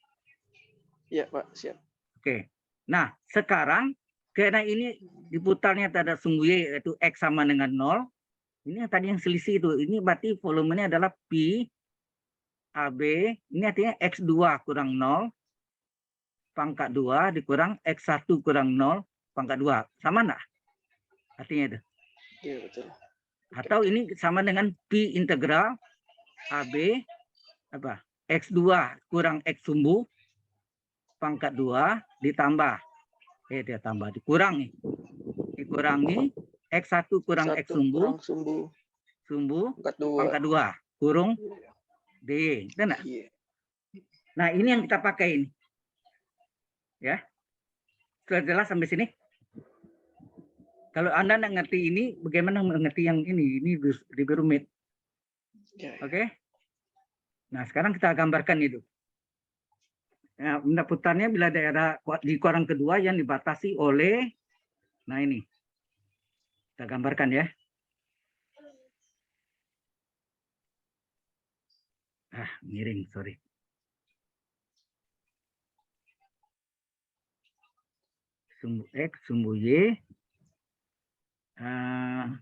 Iya Pak, siap. Oke. Nah, sekarang karena ini diputarnya terhadap sumbu Y yaitu X sama dengan 0. Ini yang tadi yang selisih itu. Ini berarti volumenya adalah Pi AB. Ini artinya X2 kurang 0 pangkat 2 dikurang X1 kurang 0 pangkat 2. Sama enggak? Artinya itu. Iya betul. Atau ini sama dengan Pi integral AB apa? X2 kurang X sumbu pangkat 2 ditambah dia tambah dikurangi X1 kurang X sumbu pangkat 2 kurung D. Benar? Iya. Nah, ini yang kita pakai ini. Ya. Sudah jelas sampai sini? Kalau Anda nggak ngerti ini, bagaimana mengerti yang ini? Ini lebih rumit. Oke? Nah, sekarang kita gambarkan itu. Nah, benda putarnya bila daerah di kuadran kedua yang dibatasi oleh, nah ini. Kita gambarkan ya. Miring, sorry. sumbu X, sumbu Y. 3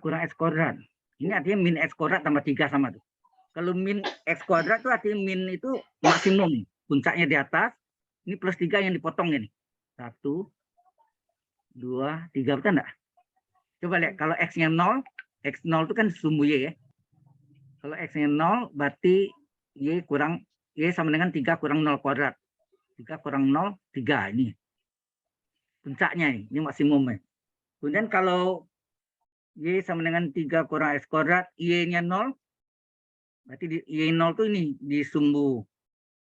kurang X kuadrat. Ini artinya min X kuadrat tambah 3 sama tuh. Kalau min X kuadrat itu artinya min itu maksimum. Puncaknya di atas. Ini plus 3 yang dipotong ini. 1, 2, 3. Betul enggak? Coba lihat. Kalau X-nya 0. X0 itu kan sumbu Y ya. Kalau X-nya 0 berarti Y sama dengan 3 kurang 0 kuadrat. 3 kurang 0, 3 ini. Puncaknya ini maksimumnya. Kemudian kalau Y sama dengan 3 kurang X kuadrat, Y-nya 0. Berarti Y0 itu ini di sumbu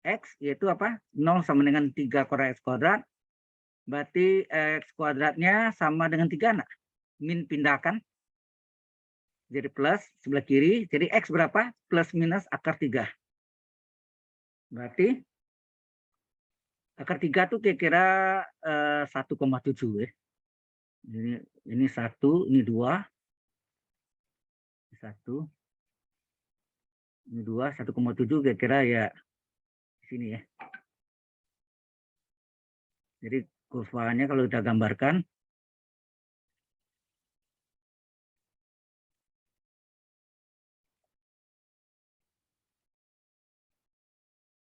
X, yaitu apa? 0 sama dengan 3 kurang X kuadrat. Berarti X kuadratnya sama dengan 3 enggak? Min pindahkan. Jadi plus sebelah kiri. Jadi X berapa? Plus minus akar 3. Berarti akar 3 itu kira-kira 1,7 ya. Ini 1, ini 2. 1. Ini 2, 1,7 kira-kira ya di sini ya. Jadi kurvanya kalau kita gambarkan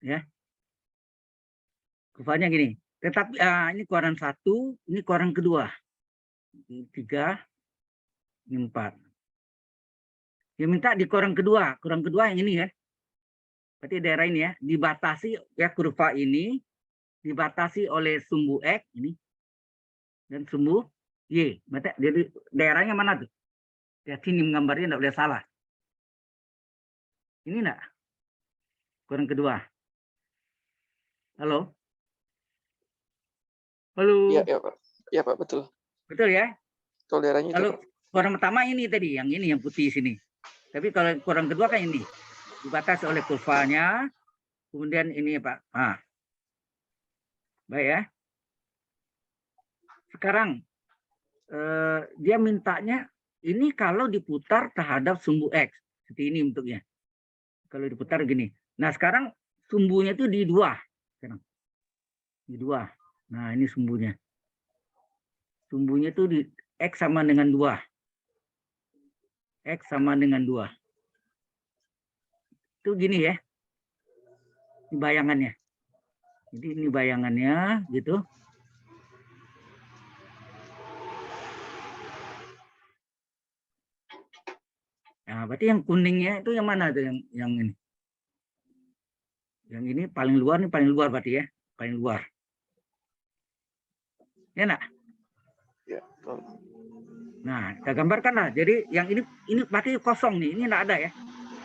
ya. Kurvanya gini. Tetapi ini kuadran 1, ini kuadran kedua. Ini 3, ini 4. Dia minta di kuadran kedua yang ini ya. Berarti daerah ini ya, dibatasi ya, kurva ini dibatasi oleh sumbu X ini dan sumbu Y. Berarti jadi daerahnya mana tuh? Ya sini menggambarnya enggak boleh salah. Ini enggak? Kuadran kedua. Halo? Halo? Iya, Pak. Iya, Pak, betul. Betul ya? Kalau daerahnya itu, Kalau Pak. kuadran pertama ini tadi, yang ini yang putih sini. Tapi kalau kuadran kedua kan ini. Dibatasi oleh kurvanya. Kemudian ini Pak. Baik ya. Sekarang dia mintanya ini kalau diputar terhadap sumbu X. Seperti ini bentuknya. Kalau diputar gini. Nah sekarang sumbunya itu di 2. Sekarang. Di 2. Nah ini sumbunya. Sumbunya itu di X sama dengan 2. X sama dengan 2. Itu gini ya. Ini bayangannya. Jadi ini bayangannya gitu. Nah, berarti yang kuningnya itu yang mana tuh yang ini? Yang ini paling luar, ini paling luar berarti ya. Paling luar. Ya enggak? Ya, betul. Nah, kita gambarkan lah. Jadi yang ini berarti kosong nih. Ini enggak ada ya.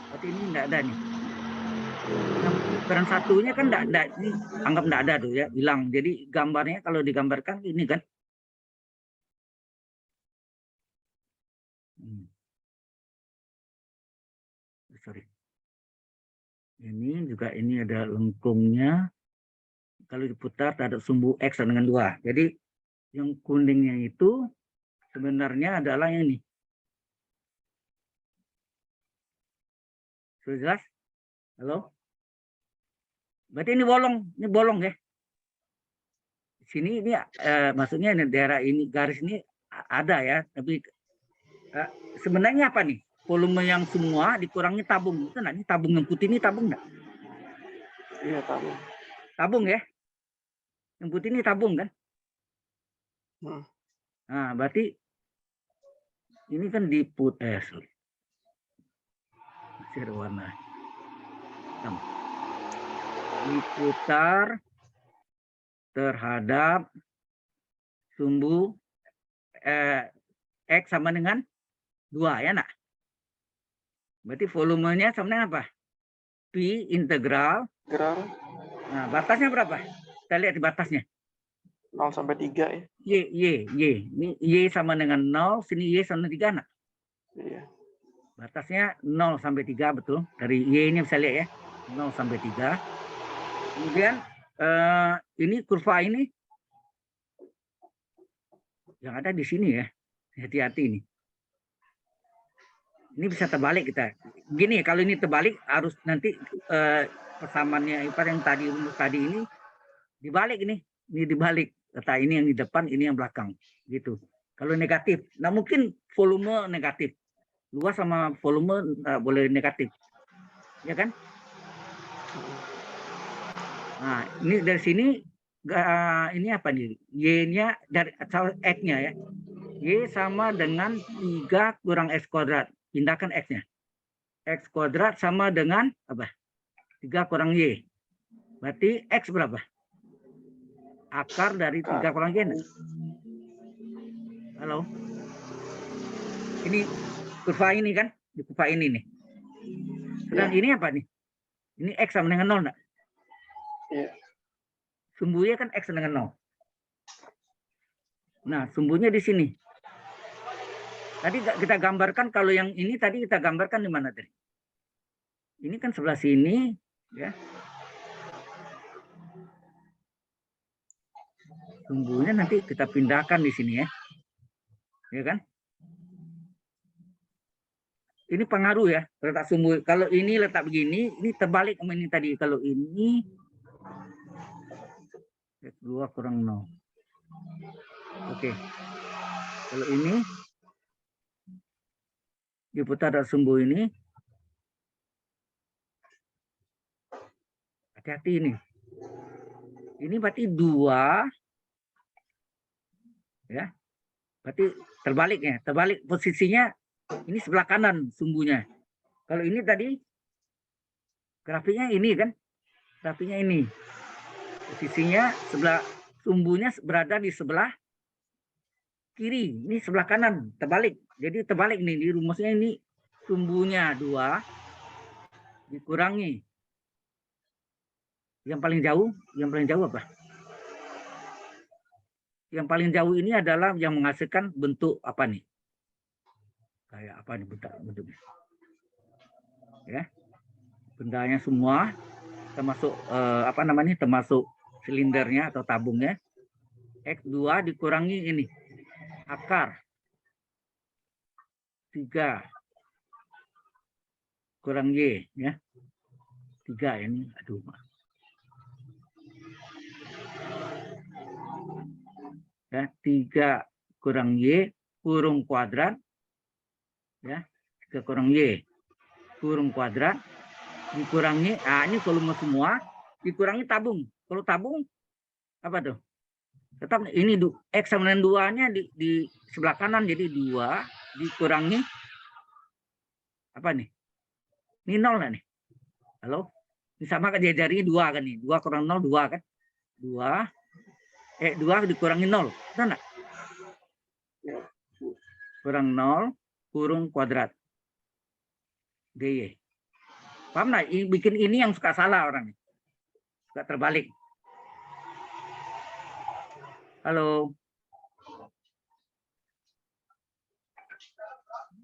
Berarti ini enggak ada nih. Nah, ukuran satunya kan enggak ada. Ini anggap enggak ada tuh ya. Hilang. Jadi gambarnya kalau digambarkan ini kan. Sorry. Ini juga ini ada lengkungnya. Kalau diputar terhadap sumbu X dengan 2. Jadi yang kuningnya itu sebenarnya adalah yang ini. Sudah jelas? Halo? Berarti ini bolong ya. Sini ini maksudnya ini daerah ini garis ini ada ya, tapi sebenarnya apa nih? Volume yang semua dikurangi tabung. Itu enggak? Ini tabung yang putih ini tabung enggak? Iya, tabung. Tabung ya. Yang putih ini tabung kan? Nah, berarti ini kan sorry. Masih ada warna. Diputar terhadap sumbu X sama dengan 2 ya nak? Berarti volumenya sama dengan apa? P integral. Nah, batasnya berapa? Kita lihat di batasnya. 0 sampai 3 ya. Y. Ini Y sama dengan 0, sini Y sama dengan 3 nak? Iya. Batasnya 0 sampai 3 betul. Dari Y ini bisa lihat ya. 0 sampai 3. Kemudian ini kurva ini yang ada di sini ya. Hati-hati ini. Ini bisa terbalik kita. Gini, kalau ini terbalik harus nanti persamaannya yang tadi rumus tadi ini dibalik ini. Ini dibalik. Letak ini yang di depan, ini yang belakang. Gitu. Kalau negatif, nah mungkin volume negatif. Luas sama volume boleh negatif. Ya kan? Nah, ini dari sini ini apa nih? Y-nya dari X-nya ya. Y sama dengan 3 kurang X kuadrat. Pindahkan X-nya. X kuadrat sama dengan apa? 3 kurang Y. Berarti X berapa? Akar dari 3 kurang Y. Halo? Ini kurva ini kan? Di kurva ini nih. Sedang ini apa nih? Ini X sama dengan 0 enggak? Iya. Sumbunya kan X dengan 0. Nah, sumbunya di sini. Tadi kita gambarkan kalau yang ini tadi kita gambarkan di mana tadi? Ini kan sebelah sini, ya. Sumbunya nanti kita pindahkan di sini ya. Ya kan? Ini pengaruh ya, letak sumbu. Kalau ini letak begini, ini terbalik sama ini tadi. Kalau ini X2 kurang 0. Oke. Kalau ini diputar dari sumbu ini. Hati-hati ini. Ini berarti 2. Ya. Berarti terbalik ya. Terbalik posisinya ini sebelah kanan sumbunya. Kalau ini tadi grafiknya ini kan. Grafiknya ini. Posisinya sebelah sumbunya berada di sebelah kiri. Ini sebelah kanan, terbalik. Jadi terbalik nih, di rumusnya ini sumbunya 2 dikurangi. Yang paling jauh apa? Yang paling jauh ini adalah yang menghasilkan bentuk apa nih? Kayak apa nih bentuknya? Ya. Bendanya semua termasuk apa namanya? Termasuk silindernya atau tabungnya. X2 dikurangi ini akar 3 kurang Y ya. 3 ini aduh. Ya, 3 kurang Y kurung kuadrat ya. 3 kurang Y kurung kuadrat dikurangi ini volume semua dikurangi tabung. Kalau tabung apa tuh? Tetap ini X sama dengan 2-nya di sebelah kanan, jadi 2 dikurangi apa nih? Ini 0 nih. Halo? Ini sama kan jari 2 kan nih. 2 kurang 0 2 kan? 2 dikurangi 0. Betul enggak? Kurang 0 kurung kuadrat. DY. Paham enggak? Bikin ini yang suka salah orang. Suka terbalik. Halo.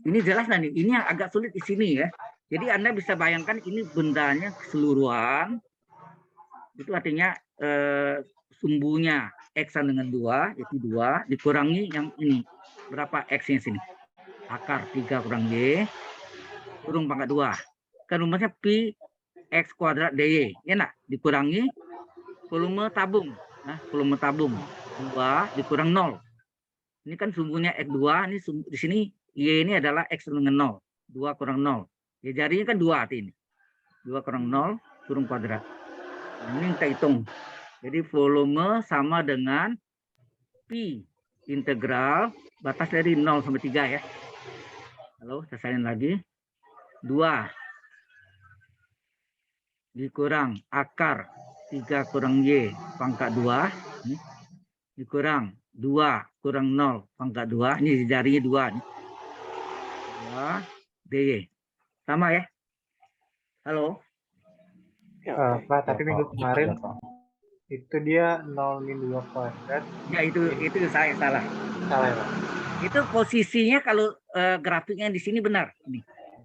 Ini jelas nih. Ini yang agak sulit di sini ya. Jadi Anda bisa bayangkan ini bendanya keseluruhan. Itu artinya sumbunya X dengan 2, yaitu 2, dikurangi yang ini. Berapa X-nya sini? Akar 3 kurang Y, kurung pangkat 2. Kan rumusnya Pi X kuadrat DY. Ya enggak? Dikurangi volume tabung. Nah, volume tabung. 2 dikurang 0. Ini kan sumbunya X2, ini di sini Y ini adalah X dengan 0. 2 kurang 0. Ya jarinya kan 2 arti ini. 2 kurang 0 kurung kuadrat. Nah, ini kita hitung. Jadi volume sama dengan Pi integral batas dari 0 sampai 3 ya. Halo, saya salin lagi. 2 dikurang akar 3 kurang Y pangkat 2. Ini, dikurang 2 kurang 0 pangkat 2. Ini jarinya 2 nih. 2 DY. Sama ya? Halo? Pak, tapi minggu kemarin itu dia 0-2 kuadrat. Ya itu saya salah. Salah ya, Pak? Itu posisinya kalau grafiknya di sini benar. Ini.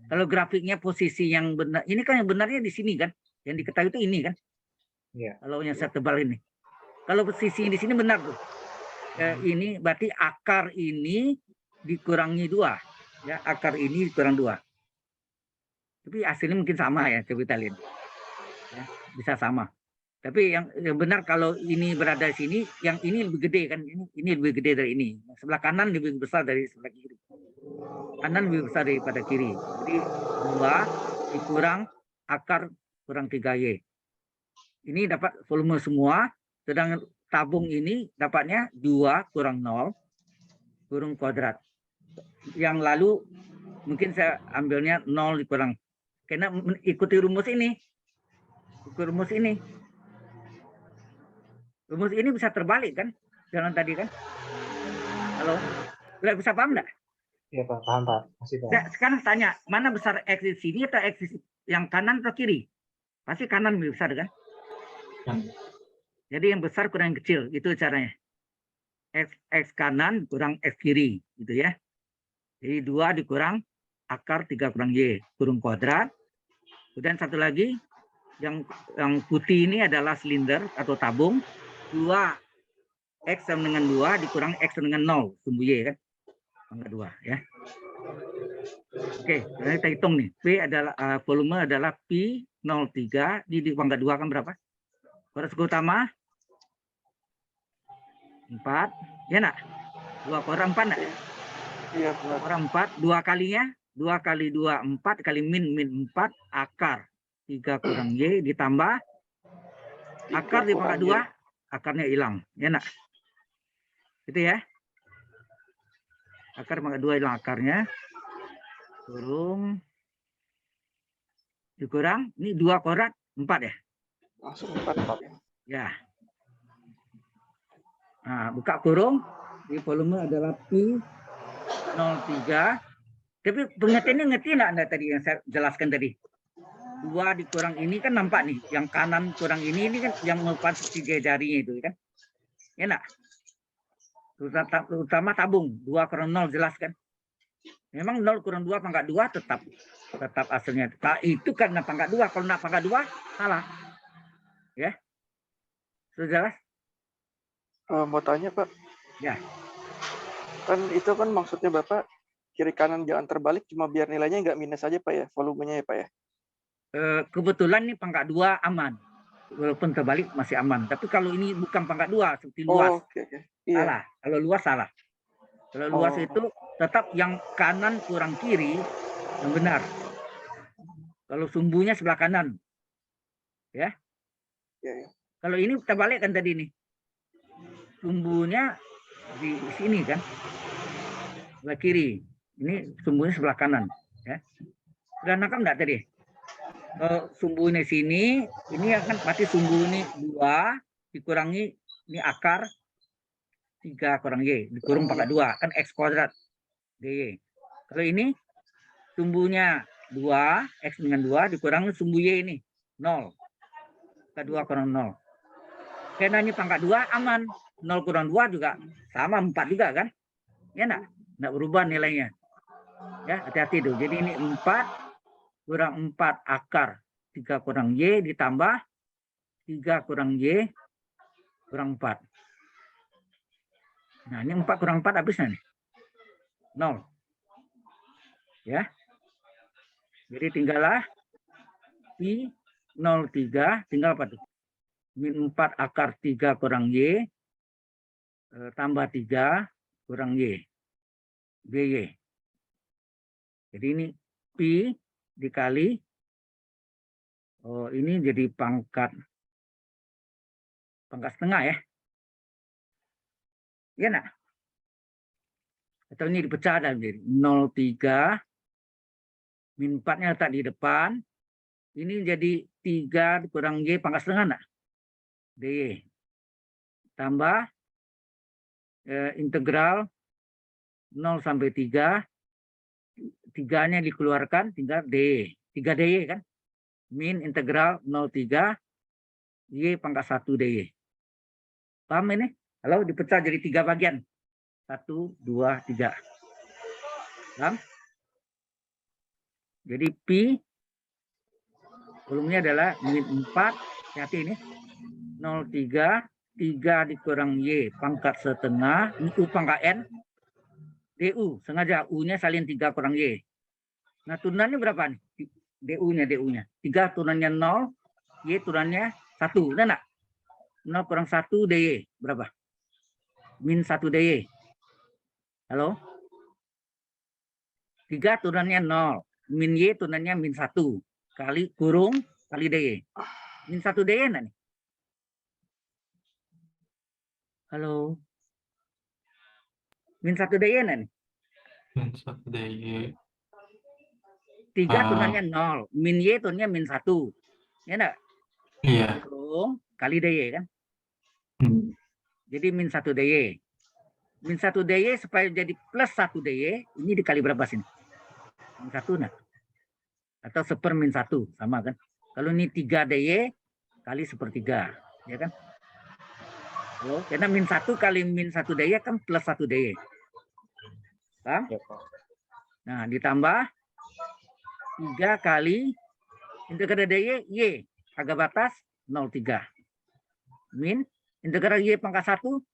Kalau grafiknya posisi yang benar, ini kan yang benarnya di sini kan? Yang diketahui itu ini kan? Iya. Kalau yang saya tebal ini. Kalau posisi di sini benar tuh. Ini berarti akar ini dikurangi 2. Ya, akar ini dikurang 2. Tapi hasilnya mungkin sama ya, coba kita lihat. Ya, bisa sama. Tapi yang benar kalau ini berada di sini, yang ini lebih gede kan? Ini lebih gede dari ini. Sebelah kanan lebih besar dari sebelah kiri. Kanan lebih besar daripada kiri. Jadi 2 dikurang akar kurang 3Y. Ini dapat volume semua. Sedangkan tabung ini dapatnya 2 kurang 0 kurung kuadrat. Yang lalu mungkin saya ambilnya 0 dikurang. Karena ikuti rumus ini. Ikuti rumus ini. Rumus ini bisa terbalik kan? Jalan tadi kan? Halo? Nggak bisa paham nggak? Iya Pak, paham Pak. Masih Pak. Nah, sekarang tanya, mana besar X di sini atau X yang kanan atau kiri? Pasti kanan lebih besar kan? Jadi yang besar kurang yang kecil, itu caranya. X kanan kurang X kiri, gitu ya. Jadi 2 dikurang akar 3 kurang Y, kurung kuadrat. Kemudian satu lagi, yang putih ini adalah silinder atau tabung. 2 X sama dengan 2 dikurang X sama dengan 0, sumbu Y kan. Pangkat 2 ya. Oke, kita hitung nih. P adalah volume adalah Pi 03 di pangkat 2 kan berapa? Kuadrat suku utama 4. Ya nak? 2 kuadrat 4 nak? Iya, benar. Kuadrat 4, 2 kalinya 2 kali 2 4 kali min 4 akar 3 kurang Y ditambah akar di pangkat 2, akarnya hilang. Ya nak? Gitu ya. Akar pangkat 2 hilang akarnya. Kurung dikurang ini 2 kuadrat 4 ya. Langsung 4. Ya. Nah, buka kurung. Di volume adalah Pi 03. Tapi pengertiannya ngerti enggak Anda tadi yang saya jelaskan tadi? 2 dikurang ini kan nampak nih. Yang kanan kurang ini kan yang merupakan segitiga jarinya itu kan. Ya enggak? Terutama tabung. 2 kurang 0 jelas kan? Memang 0 kurang 2 pangkat 2 tetap hasilnya. Nah, itu karena pangkat 2. Kalau nak pangkat 2 salah. Ya. Sudah jelas? Mau tanya Pak. Ya. Kan itu kan maksudnya Bapak kiri kanan jangan terbalik cuma biar nilainya nggak minus aja Pak ya, volumenya ya Pak ya. Kebetulan nih pangkat 2 aman. Walaupun terbalik masih aman. Tapi kalau ini bukan pangkat 2 seperti luas. Oke. Iya. Salah. Kalau luas salah. Kalau luas itu tetap yang kanan kurang kiri yang benar. Kalau sumbunya sebelah kanan. Ya. Iya. Kalau ini terbalik kan tadi nih. Sumbunya di sini kan. Sebelah kiri. Ini sumbunya sebelah kanan. Ya. Sudah nangkap enggak tadi? Sumbunya sini, ini akan pasti sumbu ini 2 dikurangi ini akar 3 kurang Y dikurung pangkat 2 kan X kuadrat DY. Kalau ini sumbunya 2 X dengan 2 dikurangi sumbu Y ini 0 pangkat 2 kurang 0. Karena ini pangkat 2 aman, 0 kurang 2 juga sama 4 juga kan, ya enggak berubah nilainya ya, hati-hati tuh. Jadi ini 4 kurang 4 akar 3 kurang Y ditambah 3 kurang Y kurang 4. Nah, ini 4 kurang 4 habisnya nih. 0. Ya. Jadi tinggallah Pi 03 tinggal apa tuh? Min 4 akar 3 kurang Y tambah 3 kurang Y. BY. Jadi ini Pi dikali ini jadi pangkat setengah ya. Ya nak? Atau ini dipecah dan jadi 0,3 min 4-nya letak di depan. Ini jadi 3 kurang Y pangkat setengah nak? DY. Tambah integral 0 sampai 3. 3-nya dikeluarkan tinggal DY. 3 DY kan? Min integral 0,3 Y pangkat 1 DY. Paham ini? Kalau dipecah jadi 3 bagian. 1, 2, 3. Paham? Jadi Pi volumenya adalah min 4. Hati ini. 0,3. 3 dikurang Y pangkat setengah. Ini U pangkat N. DU. Sengaja U-nya salin 3 kurang Y. Nah turunannya berapa nih? DU-nya. 3 turunannya 0. Y turunannya 1. Udah enggak? 0 kurang 1 DY. Berapa? Min 1 DY. Halo? 3 turunannya 0. Min Y turunannya min 1. Kali kurung kali DY. Min 1 DY enggak nih? Halo? Min 1 DY enggak nih? Min 1 DY. 3 turunannya 0. Min Y turunannya min 1. Ya enggak? Iya. Kurung kali DY kan? Hmm. Jadi min 1 DY. Min 1 DY supaya jadi plus 1 DY, ini dikali berapa sini? Min 1 enggak? Atau seper min 1, sama kan? Kalau ini 3 DY kali sepertiga, ya kan? Halo? Karena min 1 kali min 1 DY kan plus 1 DY. Paham? Ya, Pak. Nah, ditambah 3 kali integral DY, Y. Harga batas 0,3. Min integral Y pangkat 1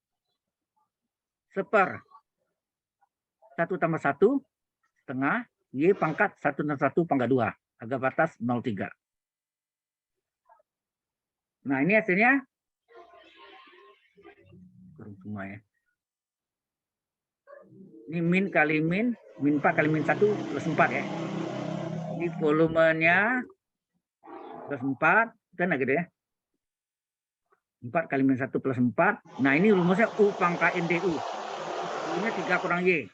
seper 1 tambah 1 setengah Y pangkat 1 tambah 1 pangkat 2. Harga batas 0,3. Nah, ini hasilnya kurang semua ya. Ini min kali min 4 kali min 1 plus 4 ya. Ini volumenya plus 4, kan gitu ya. 4 kali min 1 plus 4. Nah, ini rumusnya U pangkat NDU. U-nya 3 kurang Y.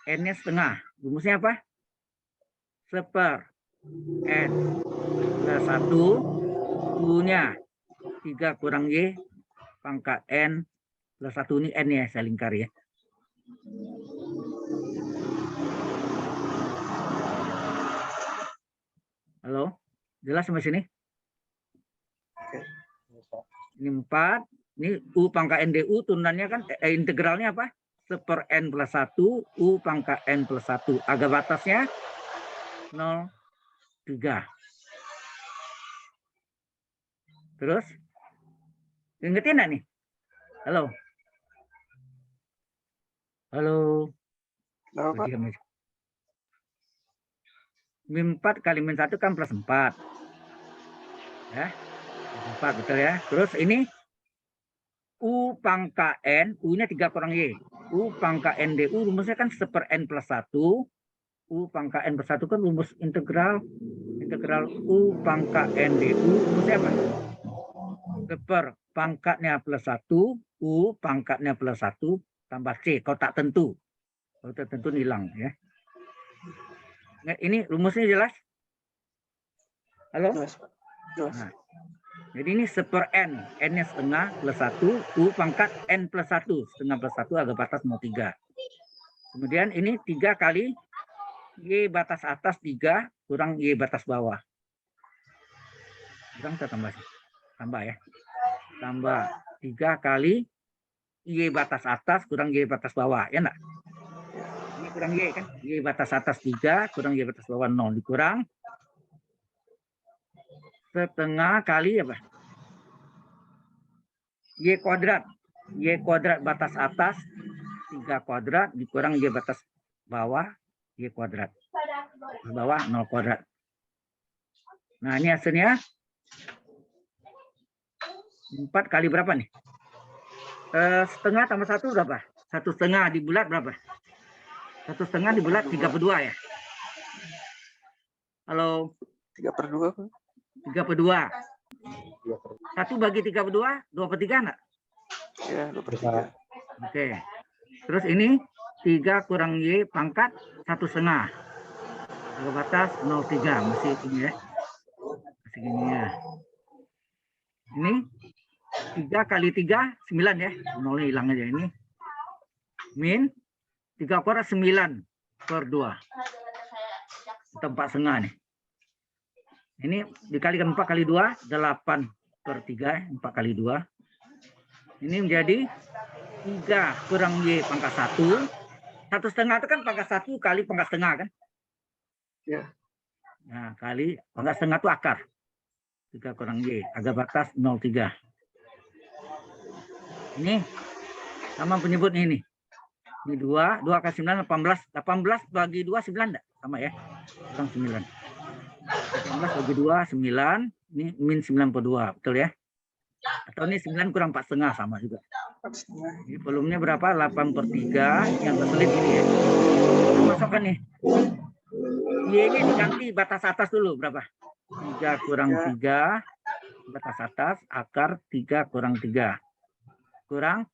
N-nya setengah. Rumusnya apa? Seper N plus 1. U-nya 3 kurang Y pangkat N plus 1. Ini N ya, saya lingkar ya. Halo? Jelas sampai sini? Ini 4. Ini U pangkat NDU turunannya kan integralnya apa? Seper N plus 1 U pangkat N plus 1. Harga batasnya 0,3. Terus? Ingetin enggak nih? Halo? Halo? Kenapa, Pak? Min 4 kali min 1 kan plus 4. Ya. Plus 4 betul ya. Terus ini U pangkat N, U-nya 3 kurang Y. U pangkat NDU rumusnya kan seper N plus 1. U pangkat N plus 1 kan rumus integral. Integral U pangkat NDU rumusnya apa? Seper pangkatnya plus 1. U pangkatnya plus 1 tambah C. Kalau tak tentu. Kalau tak tentu hilang ya. Nah, ini rumusnya jelas? Halo? Jelas, Pak. Jelas. Nah, jadi ini seper N. N-nya setengah plus 1. U pangkat N plus 1. Setengah plus 1 harga batas 0,3. Kemudian ini 3 kali Y batas atas 3 kurang Y batas bawah. Kurang kita tambah. Tambah ya. Tambah 3 kali Y batas atas kurang Y batas bawah. Ya enggak? Ini kurang Y kan. Y batas atas 3 kurang Y batas bawah 0. Dikurang setengah kali apa? Y kuadrat. Y kuadrat batas atas 3 kuadrat dikurang Y batas bawah Y kuadrat. Bawah 0 kuadrat. Nah, ini hasilnya 4 kali berapa nih? Setengah tambah 1 berapa? 1,5 dibulat berapa? 1,5 dibulat 3/2 ya? Halo? 3/2, Pak. 3/2. 1 bagi 3/2, 2/3 enggak? Ya, 2/3. Oke. Terus ini 3 kurang Y pangkat 1,5. Harga batas 0,3. Masih ini ya. Masih gini ya. Ini 3 kali 3, 9 ya. 0 hilang aja ini. Min 3 kuadrat 9/2. Kita 4,5 nih. Ini dikalikan 4 kali 2, 8/3. 4 kali 2. Ini menjadi 3 kurang Y pangkat 1. 1,5 itu kan pangkat 1 kali pangkat setengah kan? Ya. Nah, kali pangkat setengah itu akar. 3 kurang Y. Harga batas 0,3. Ini sama penyebut ini. Ini 2 kali 9, 18. 18 bagi 2, 9 enggak? Sama ya? Kurang 9. 18 bagi 2, 9. Ini min 9/2. Betul ya? Atau ini 9 kurang 4,5 sama juga. 4,5. Jadi volumenya berapa? 8/3. Yang tersulit ini ya. Kita masukkan nih. Y-nya diganti batas atas dulu berapa? 3 kurang 3. Batas atas akar 3 kurang 3. Kurang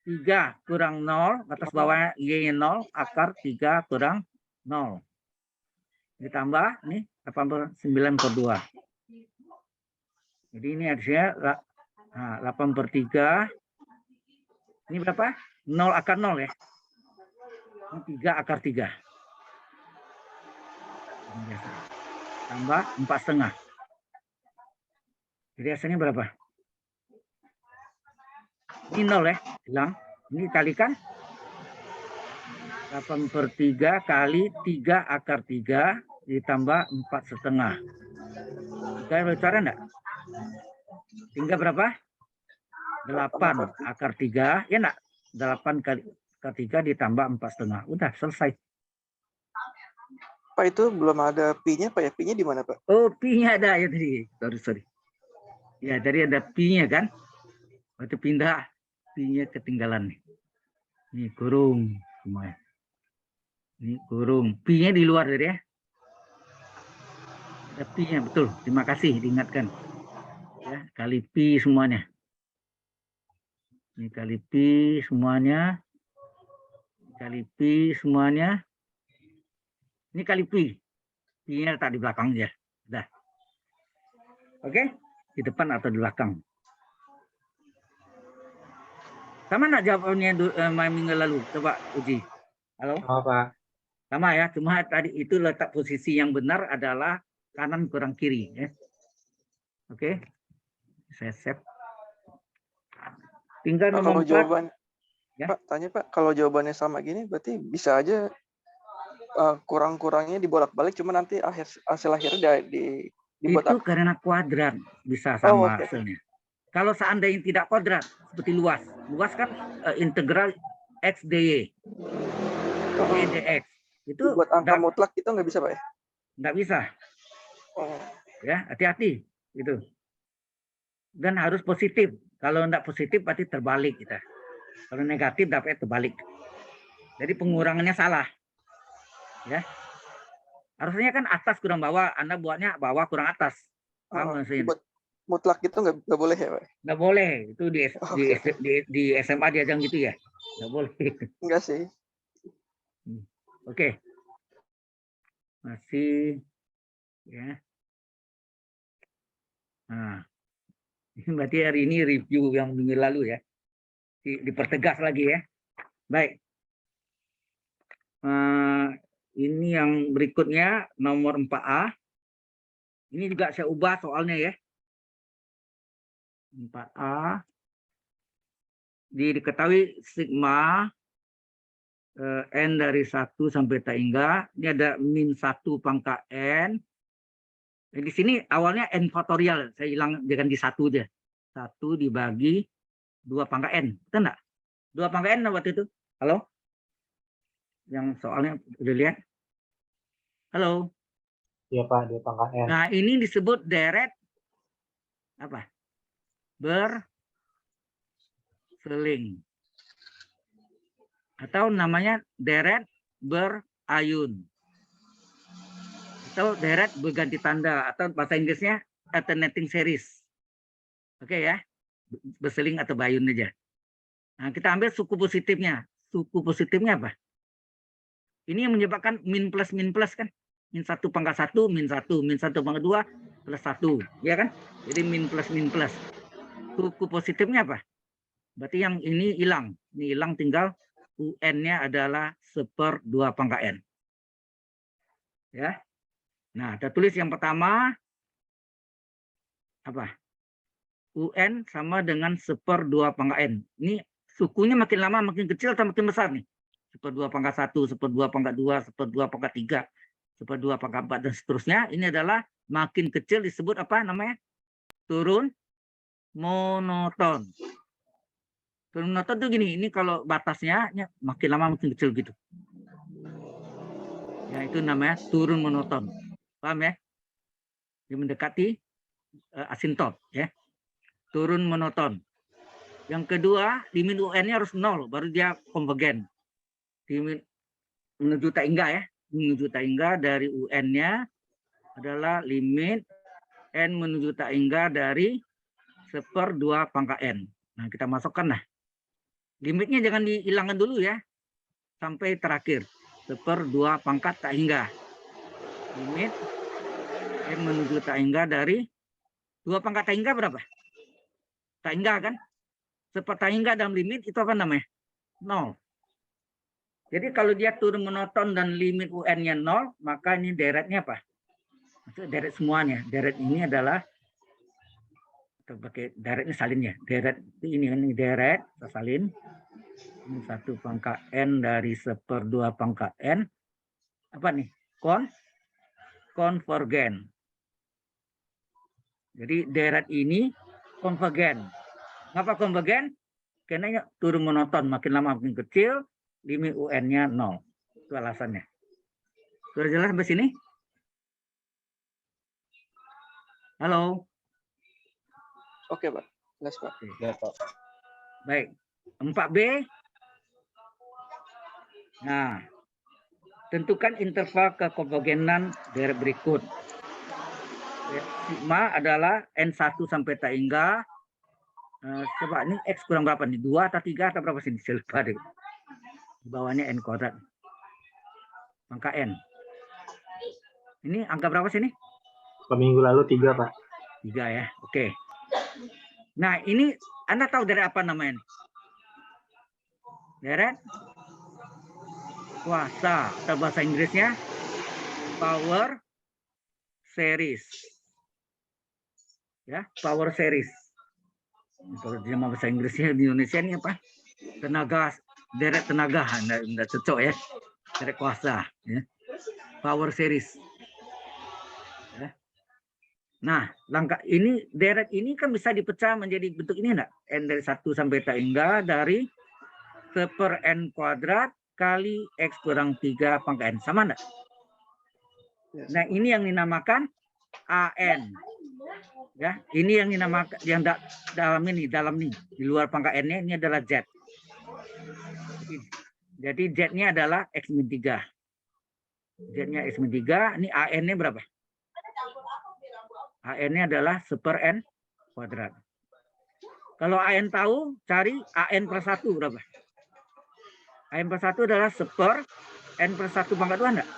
3 kurang 0. Batas bawahnya Y-nya 0. Akar 3 kurang 0. Ditambah nih 9/2. Jadi ini harusnya 8/3. Ini berapa? 0 akar 0 ya. Ini 3 akar 3. Tambah 4,5. Jadi hasilnya berapa? Ini 0 ya, hilang. Ini kalikan 8/3 kali 3 akar 3 ditambah 4,5. Kita bicara enggak? Tinggal berapa? 8 akar 3, ya enggak? 8 kali akar 3 ditambah 4,5. Udah selesai. Pak, itu belum ada Pi-nya, Pak ya? Pi-nya di mana, Pak? Oh, Pi-nya ada ya tadi. Sorry. Ya, tadi ada Pi-nya kan? Waktu pindah, Pi-nya ketinggalan nih. Ini kurung semuanya. Ini kurung. Pi-nya di luar tadi ya. Ada Pi-nya, betul. Terima kasih diingatkan. Ya, kali Pi semuanya. Ini kali Pi semuanya. Kali Pi semuanya. Ini kali Pi. Pi-nya letak di belakang aja. Udah. Oke? Di depan atau di belakang. Sama enggak jawabannya minggu lalu? Coba uji. Halo? Oh, Pak. Sama ya, cuma tadi itu letak posisi yang benar adalah kanan kurang kiri. Ya. Oke? Saya save. Tinggal Pak, nomor kalau 4. jawaban, Ya. Pak, tanya Pak, kalau jawabannya sama gini, berarti bisa aja kurang-kurangnya dibolak-balik, cuma nanti hasil akhirnya dibuat Itu karena kuadrat bisa Oh, sama oke. hasilnya. Kalau seandainya tidak kuadrat, seperti luas. Luas kan integral X dy, Y dx. Itu Buat angka mutlak itu nggak bisa, Pak ya? nggak bisa. Oh. Ya, hati-hati gitu. Dan harus positif. Kalau enggak positif berarti terbalik kita. Kalau negatif dapatnya terbalik. Jadi pengurangannya salah. Ya. Harusnya kan atas kurang bawah, Anda buatnya bawah kurang atas. Paham maksudnya? Buat mutlak itu nggak boleh ya, Pak? Nggak boleh. Itu di SMA diajang gitu ya. Nggak boleh. Enggak sih. Oke. Masih ya. Nah, berarti hari ini review yang minggu lalu ya. Dipertegas lagi ya. Baik. Ini yang berikutnya nomor 4A. Ini juga saya ubah soalnya ya. 4A. Diketahui sigma N dari 1 sampai tak hingga. Ini ada min 1 pangkat N. Nah, di sini awalnya N faktorial. Saya hilang jangan di 1 aja. 1 dibagi 2 pangkat N. Betul enggak? 2 pangkat N waktu itu. Halo? Yang soalnya udah lihat? Halo? Iya, Pak, 2 pangkat N. Nah, ini disebut deret apa? Berseling. Atau namanya deret berayun. Atau deret berganti tanda. Atau bahasa Inggrisnya alternating series. Oke ya? Berseling atau berayun aja. Nah, kita ambil suku positifnya. Suku positifnya apa? Ini yang menyebabkan min plus kan? Min 1 pangkat 1, min 1 pangkat 2, plus 1. Ya kan? Jadi min plus. Suku positifnya apa? Berarti yang ini hilang. Ini hilang, tinggal UN-nya adalah 1/2 pangkat N. Ya. Nah, kita tulis yang pertama. Apa? UN sama dengan 1/2 pangkat N. Ini sukunya makin lama makin kecil atau makin besar nih? 1/2 pangkat 1, 1/2 pangkat 2, 1/2 pangkat 3, 1/2 pangkat 4, dan seterusnya. Ini adalah makin kecil disebut apa namanya? Turun monoton. Turun monoton itu gini, ini kalau batasnya makin lama makin kecil gitu. Ya, itu namanya turun monoton. Paham ya? Dia mendekati asintot ya. turun monoton. Yang kedua, limit UN-nya harus 0, baru dia konvergen. Limit menuju tak hingga ya. Menuju tak hingga dari UN-nya adalah limit N menuju tak hingga dari 1/2 pangkat N. Nah, kita masukkan lah. Limitnya jangan dihilangkan dulu ya. Sampai terakhir. 1/2 pangkat tak hingga. Limit N menuju tak hingga dari 2 pangkat tak hingga berapa? Tak hingga kan? 1/4 tak hingga dalam limit itu apa namanya? 0. Jadi kalau dia turun monoton dan limit UN-nya 0, maka ini deretnya apa? Maksudnya deret semuanya. Deret ini adalah, kita pakai deretnya salin ya. Deret ini deret, kita salin. Ini 1 pangkat N dari 1/2 pangkat N. Apa nih? Konvergen. Jadi deret ini konvergen. Kenapa konvergen? Karena turun monoton, makin lama makin kecil, limit UN-nya 0. Itu alasannya. Sudah jelas sampai sini? Halo? Oke, Pak. Jelas, Pak. Ya, Pak. Baik. 4B. Nah, tentukan interval kekonvergenan deret berikut. Sigma adalah N1 sampai tak hingga. Coba ini X kurang berapa nih? 2 atau 3 atau berapa sini? Saya lupa deh. Di bawahnya N kuadrat. Angka N. Ini angka berapa sini? Minggu lalu 3, Pak. 3 ya. Oke. Nah, ini Anda tahu deret apa namanya? Deret kuasa. Atau bahasa Inggrisnya power series. Ya, power series. Kalau dia bahasa Inggrisnya di Indonesia ini apa? Tenaga, deret tenaga. Enggak cocok ya. Deret kuasa. Ya. Power series. Ya. Nah, langkah ini, deret ini kan bisa dipecah menjadi bentuk ini enggak? N dari 1 sampai tak hingga dari 1/N kuadrat kali X kurang 3 pangkat N. Sama enggak? Nah, ini yang dinamakan AN. Ya, ini yang dinamakan yang dalam nih, di luar pangkat N-nya ini adalah Z. Jadi Z-nya adalah X-3. Z-nya X-3, ini AN-nya berapa? AN-nya adalah 1/N kuadrat. Kalau AN tahu, cari AN plus 1 berapa? AN plus 1 adalah 1/N plus 1 pangkat 2 enggak?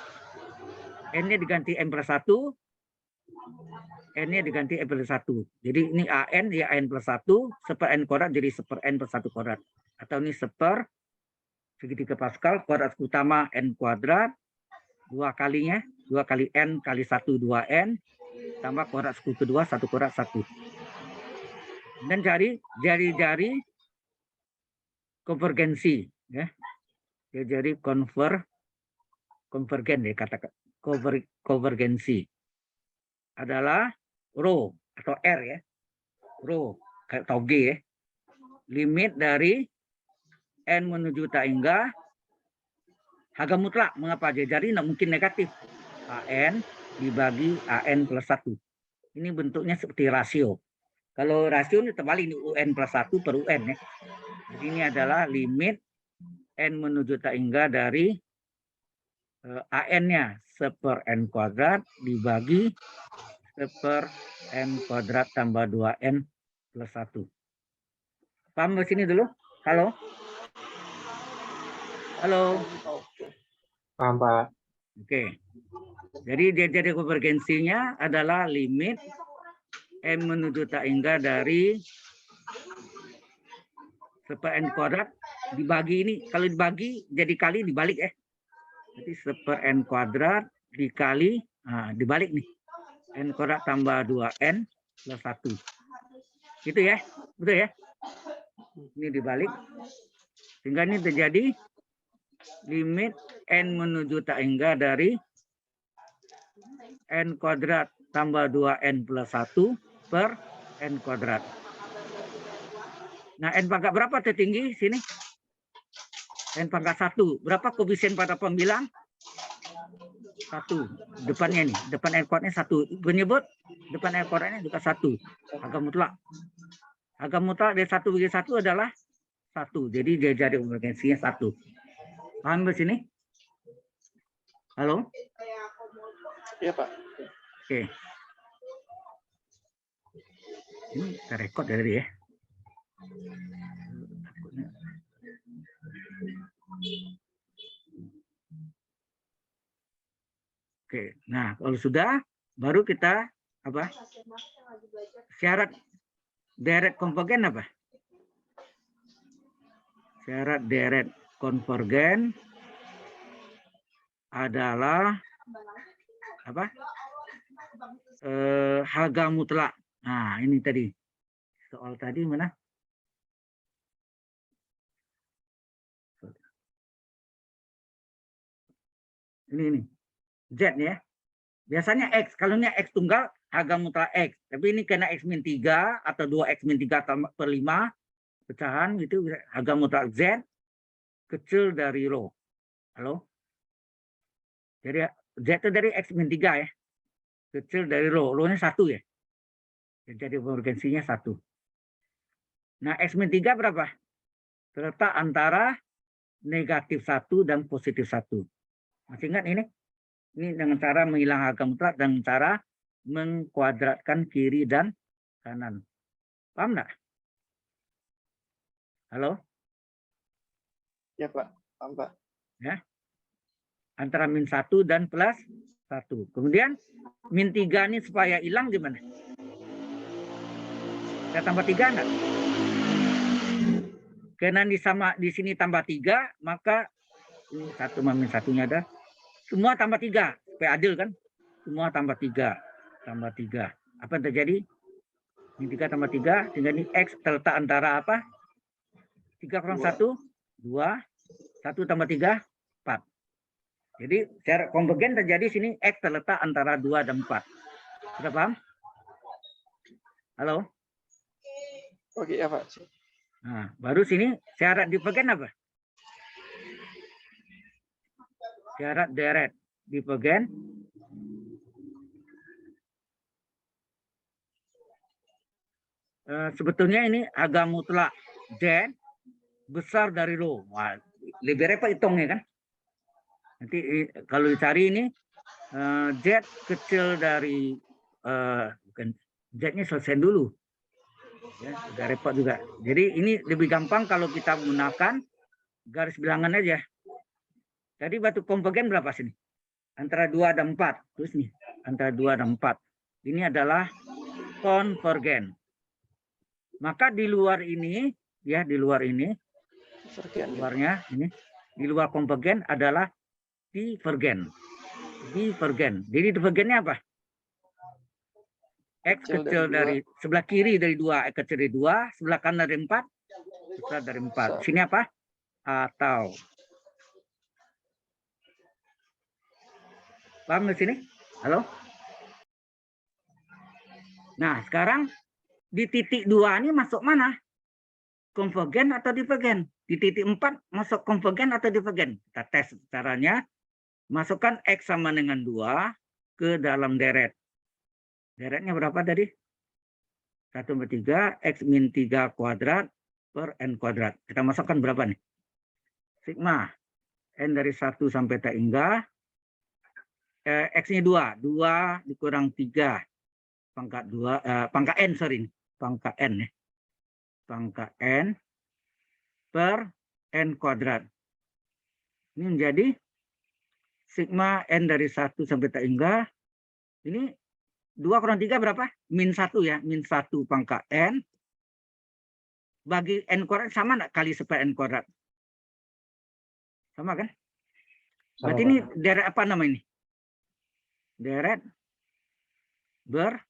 N-nya diganti N plus 1, N-nya diganti N plus 1. Jadi ini AN, ya AN plus 1, 1/N kuadrat jadi 1/N plus 1 kuadrat. Atau ini 1 segitiga Pascal, kuadrat utama N kuadrat, 2 kalinya, 2 kali N kali 1, 2N, tambah kuadrat sekutu kedua, 1 kuadrat 1. Dan cari jari-jari konvergensi. Ya. Jari konvergen ya, kata konvergensi. Adalah rho atau R ya. Rho atau G ya. Limit dari N menuju tak hingga harga mutlak. Mengapa? Jadi tidak mungkin negatif. AN dibagi AN plus 1. Ini bentuknya seperti rasio. Kalau rasio ini terbalik, ini UN plus 1 per UN ya. Jadi ini adalah limit N menuju tak hingga dari AN-nya 1/N kuadrat dibagi 1/N kuadrat tambah 2N plus 1. Paham di sini dulu? Halo? Halo? Paham, Pak. Oke. Jadi jari konvergensinya adalah limit N menuju tak hingga dari 1/N kuadrat dibagi ini. Kalau dibagi jadi kali dibalik ya. Jadi 1/N kuadrat dikali, dibalik nih. N kuadrat tambah 2N plus 1. Gitu ya? Betul ya? Ini dibalik. Sehingga ini terjadi limit N menuju tak hingga dari N kuadrat tambah 2N plus 1 per N kuadrat. Nah, N pangkat berapa tertinggi sini? N pangkat 1. Berapa koefisien pada pembilang? 1. Depannya nih. Depan N kuadratnya 1. Menyebut depan N kuadratnya juga 1. Harga mutlak. Harga mutlak dari 1/1 adalah 1. Jadi dia jadi konvergensinya 1. Paham di sini? Halo? Iya, Pak. Oke. Ini kita record ya tadi ya. Takutnya. Oke. Nah, kalau sudah baru kita apa? Syarat deret konvergen apa? Syarat deret konvergen adalah apa? Harga mutlak. Nah, ini tadi. Soal tadi mana? Ini. Z ya. Biasanya X. Kalau ini X tunggal, harga mutlak X. Tapi ini kena X min 3 atau 2X min 3 per 5. Pecahan gitu. Harga mutlak Z kecil dari rho. Halo? Jadi Z itu dari X min 3 ya. Kecil dari rho. Rho-nya 1 ya. Jadi konvergensinya 1. Nah, X min 3 berapa? Terletak antara negatif 1 dan positif 1. Masih ingat ini? Ini dengan cara menghilang harga mutlak dan cara mengkuadratkan kiri dan kanan. Paham nggak? Halo? Ya, Pak. Paham, Pak. Ya. Antara min 1 dan plus 1. Kemudian min 3 ini supaya hilang gimana? Saya tambah 3 enggak? Karena di sini tambah 3, maka ini 1 min 1-nya ada. Semua tambah 3. Supaya adil kan? Semua tambah 3. Tambah 3. Apa yang terjadi? Min 3 tambah 3. Tinggal ini X terletak antara apa? 3 kurang 1, 2. 1 tambah 3, 4. Jadi secara konvergen terjadi sini X terletak antara 2 dan 4. Sudah paham? Halo? Oke, ya, Pak. Nah, baru sini syarat divergen apa? Syarat deret divergen sebetulnya ini harga mutlak Z besar dari rho. Wah, lebih repot hitungnya kan? Nanti kalau dicari ini Z kecil dari bukan Z-nya selesai dulu. Ya, udah repot juga. Jadi ini lebih gampang kalau kita menggunakan garis bilangan aja. Tadi batu konvergen berapa sini? Antara 2 dan 4. Terus nih, antara 2 dan 4. Ini adalah konvergen. Maka di luar ini, ya di luar ini, luarnya ini, di luar konvergen adalah divergen. Divergen. Jadi divergennya apa? X kecil dari sebelah kiri dari 2, X kecil dari 2, sebelah kanan dari 4, besar dari 4. Sini apa? Atau. Paham di sini? Halo? Nah, sekarang di titik 2 ini masuk mana? Konvergen atau divergen? Di titik 4 masuk konvergen atau divergen? Kita tes caranya. Masukkan X sama dengan 2 ke dalam deret. Deretnya berapa tadi? 1/3 X min 3 kuadrat per N kuadrat. Kita masukkan berapa nih? Sigma. N dari 1 sampai tak hingga. X-nya 2. 2 dikurang 3. Pangkat 2. Pangkat N, sorry. Pangkat N ya. Pangkat N per N kuadrat. Ini menjadi sigma N dari 1 sampai tak hingga. Ini 2 kurang 3 berapa? Min 1 ya. Min 1 pangkat N. Bagi N kuadrat sama enggak kali seper N kuadrat? Sama kan? Berarti ini deret apa nama ini? Deret berayun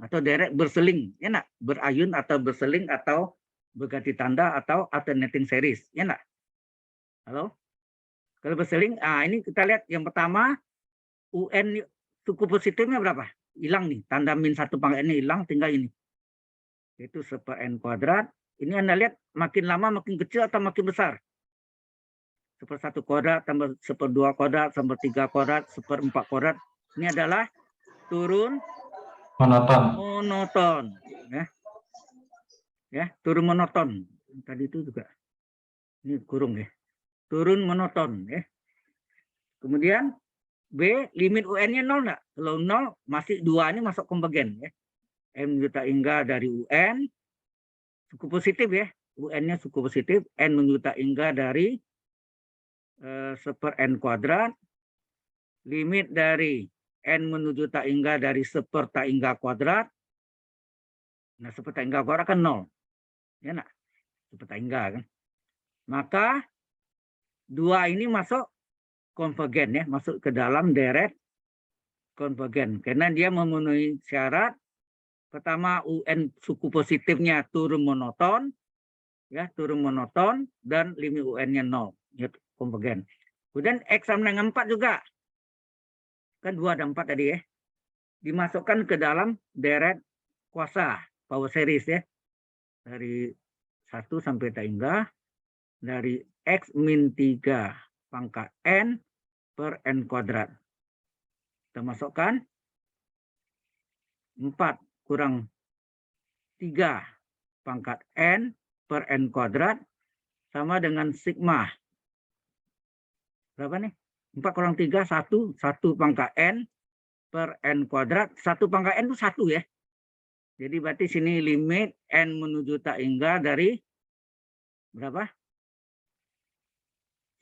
atau deret berseling. Ya enggak? Berayun atau berseling atau berganti tanda atau alternating series. Ya enggak? Halo? Kalau berseling, ini kita lihat yang pertama UN suku positifnya berapa? Hilang nih, tanda min 1 pangkat ini hilang, tinggal ini. Itu seper N kuadrat. Ini Anda lihat makin lama makin kecil atau makin besar? Seper 1 kuadrat, tambah seper 2 kuadrat, seper 3 kuadrat, seper 4 kuadrat. Ini adalah turun Monoton. monoton. Ya. Ya, turun monoton. Tadi itu juga. Ini kurung ya. Turun monoton ya. Kemudian B, limit UN-nya 0 enggak? Kalau 0, masih 2 ini masuk konvergen ya. M juta hingga dari UN, suku positif ya. UN-nya suku positif, N menjuta hingga dari seper N kuadrat. Limit dari N menuju tak hingga dari seper tak hingga kuadrat. Nah, seper tak hingga kuadrat kan 0. Ya nak? Seper tak hingga kan. Maka 2 ini masuk konvergen ya, masuk ke dalam deret konvergen. Karena dia memenuhi syarat. Pertama, UN suku positifnya turun monoton. Ya, turun monoton. Dan limit UN-nya 0. Ya, konvergen. Kemudian X sama dengan 4 juga. Kan 2 dan 4 tadi ya. Dimasukkan ke dalam deret kuasa power series ya. Dari 1 sampai tak hingga. Dari X min 3 pangkat N per N kuadrat. Kita masukkan 4 kurang 3 pangkat N per N kuadrat sama dengan sigma. Berapa nih? 4 kurang 3, 1. 1 pangkat N per N kuadrat. 1 pangkat N itu 1 ya. Jadi berarti sini limit N menuju tak hingga dari berapa?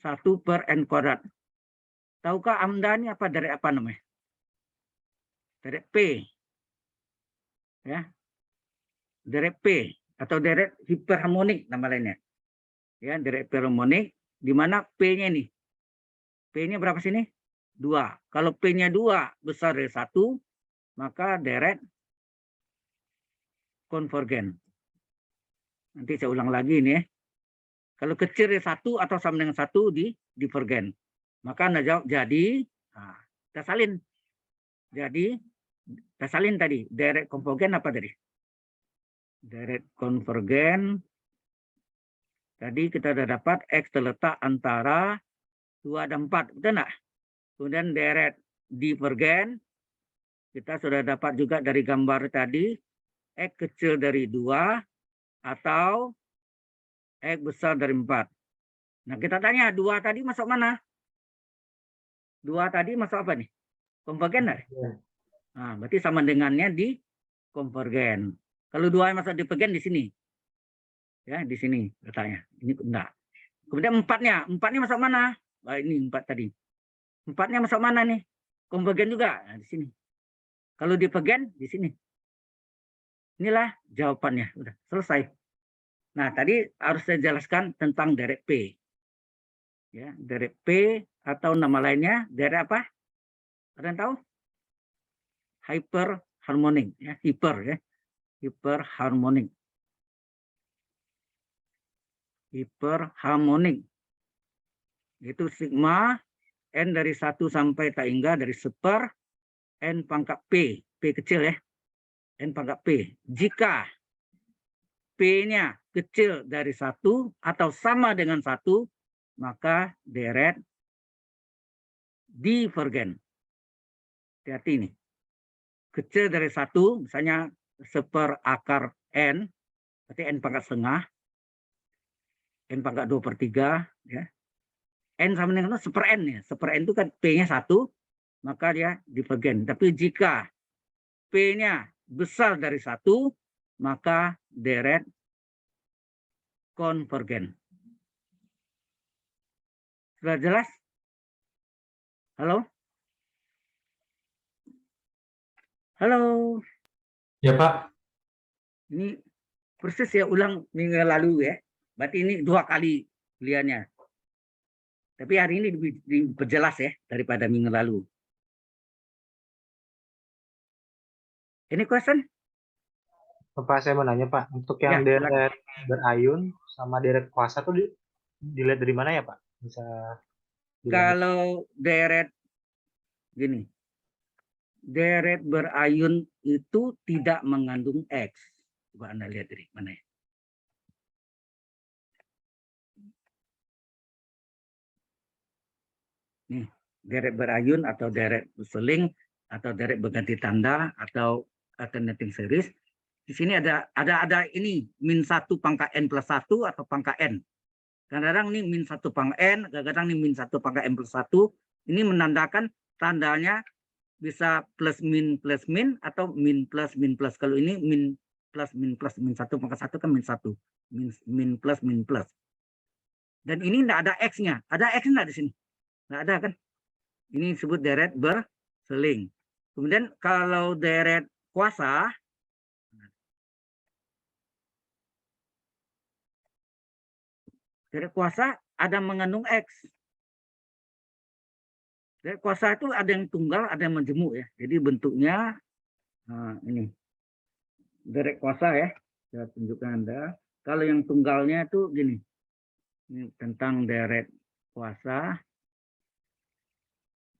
1 per N kuadrat. Tahukah Anda ini apa dari apa namanya? Deret P. Ya. Deret P atau deret hiperharmonik nama lainnya. Ya, deret hiperharmonik di mana P-nya ini. P-nya berapa sini? 2. Kalau P-nya 2 besar dari 1, maka deret konvergen. Nanti saya ulang lagi ini ya. Kalau kecil dari 1 atau sama dengan 1 divergen. Maka Anda jawab jadi, nah, kita salin. Jadi, kita salin tadi, deret konvergen apa tadi? Deret konvergen, tadi kita sudah dapat X terletak antara 2 dan 4, betul enggak? Kemudian deret divergen, kita sudah dapat juga dari gambar tadi, X kecil dari 2 atau X besar dari 4. Nah, kita tanya, 2 tadi masuk mana? 2 tadi masuk apa nih? Konvergen enggak? Nah, berarti sama dengannya di konvergen. Kalau 2 masuk divergen di sini. Ya, di sini letaknya. Ini enggak. Kemudian 4-nya masuk mana? Nah, ini 4 tadi. 4-nya masuk mana nih? Konvergen juga. Nah, di sini. Kalau divergen di sini. Inilah jawabannya. Udah selesai. Nah, tadi harus saya jelaskan tentang deret P. Ya, deret P atau nama lainnya deret apa? Ada yang tahu? Hyperharmonic ya, hiperharmonic. Hiperharmonic. Itu sigma N dari 1 sampai tak hingga dari seper N pangkat P. P kecil ya. N pangkat P. Jika P-nya kecil dari 1 atau sama dengan 1, maka deret divergen. Hati-hati ini. Kecil dari 1, misalnya seper akar N, berarti N pangkat setengah, N pangkat 2/3, ya. N sama dengan seper N ya. Seper N itu kan P-nya 1, maka dia divergen. Tapi jika P-nya besar dari 1, maka deret konvergen. Sudah jelas? Halo? Halo? Ya, Pak. Ini persis ya ulang minggu lalu ya. Berarti ini 2 kali kuliahnya. Tapi hari ini lebih diperjelas ya daripada minggu lalu. Any question? Pak, saya mau nanya Pak, untuk yang Ya, deret berayun sama deret kuasa tuh dilihat dari mana ya Pak? Bisa bilang. kalau deret gini, deret berayun itu tidak mengandung X. Coba Anda lihat dari mana ya. Nih, deret berayun atau deret berseling atau deret berganti tanda atau alternating series Di sini ada ini -1 pangkat n plus 1 atau pangkat n. Kadang-kadang ini -1 pangkat n, kadang-kadang ini -1 pangkat n plus 1. Ini menandakan tandanya bisa plus min atau min plus. Kalau ini min plus -1 pangkat 1 kan -1. Min plus. Dan ini enggak ada X-nya. Ada X enggak di sini? Enggak ada kan? Ini disebut deret berseling. Kemudian kalau deret kuasa, ada mengandung X. Deret kuasa itu ada yang tunggal, ada yang majemuk ya. Jadi bentuknya ini deret kuasa ya. Saya tunjukkan Anda. Kalau yang tunggalnya itu gini. Ini tentang deret kuasa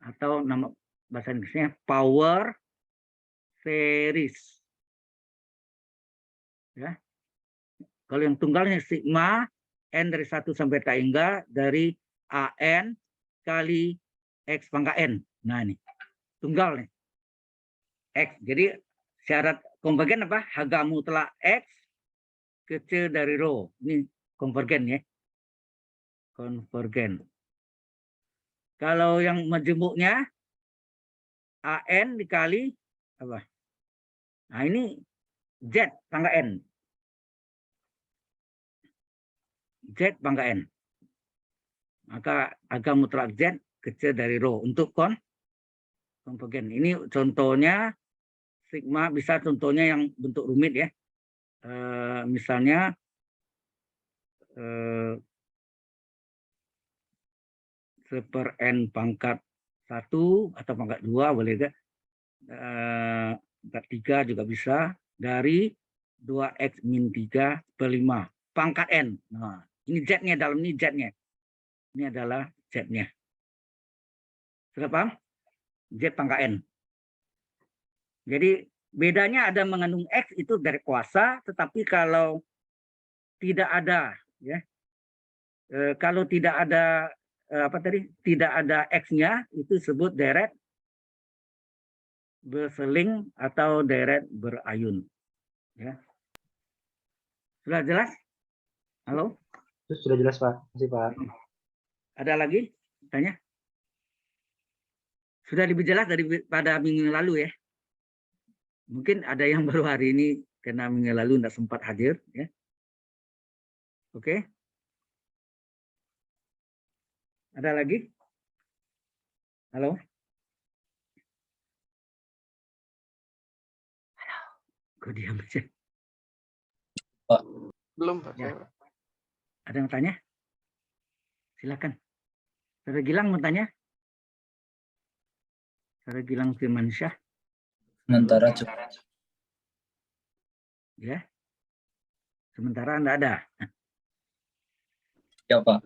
atau nama bahasa Inggrisnya power series. Ya. Kalau yang tunggalnya sigma n dari 1 sampai tak hingga dari an kali x pangkat n. Nah ini tunggal nih x. Jadi syarat konvergen apa? Harga mutlak x kecil dari rho. Ini konvergen ya. Konvergen. Kalau yang majemuknya an dikali apa? Nah ini z pangkat n. Z pangkat n. Maka harga mutlak Z kecil dari rho untuk konvergen. Ini contohnya sigma, bisa contohnya yang bentuk rumit ya. Misalnya seper n pangkat 1 atau pangkat 2 boleh kan? Pangkat 3 juga bisa dari 2x min 3 per 5 pangkat n. Nah, ini Z-nya, dalam ini Z-nya. Ini adalah Z-nya. Sudah paham? Z pangkat N. Jadi bedanya ada mengandung X itu dari kuasa, tetapi kalau tidak ada, ya, kalau tidak ada tidak ada X-nya, itu disebut deret berseling atau deret berayun. Ya. Sudah jelas? Halo? Sudah jelas Pak. Terima kasih Pak. Ada lagi tanya? Sudah lebih jelas daripada minggu lalu ya. Mungkin ada yang baru hari ini karena minggu lalu tidak sempat hadir ya. Oke. Ada lagi? Halo? Kok diam aja? Belum Pak. Ya. Ada yang tanya? Silakan. Saudara Gilang mau tanya? Saudara Gilang Firmansyah. Sementara cukup. Ya. Sementara Anda ada. Ya Pak.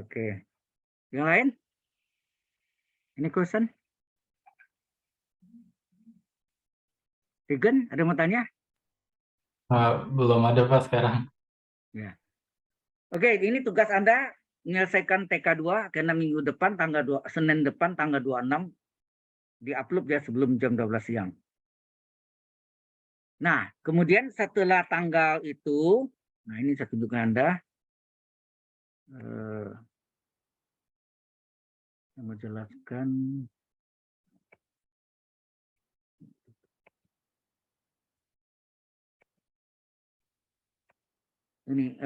Oke. Yang lain? Ini question? Regen, ada yang mau tanya? Belum ada Pak sekarang. Ya. Oke, ini tugas Anda menyelesaikan TK2 karena minggu depan Senin depan tanggal 26 di-upload ya sebelum jam 12 siang. Nah, kemudian setelah tanggal itu, nah ini saya tunjukkan Anda. Saya mau jelaskan. Ini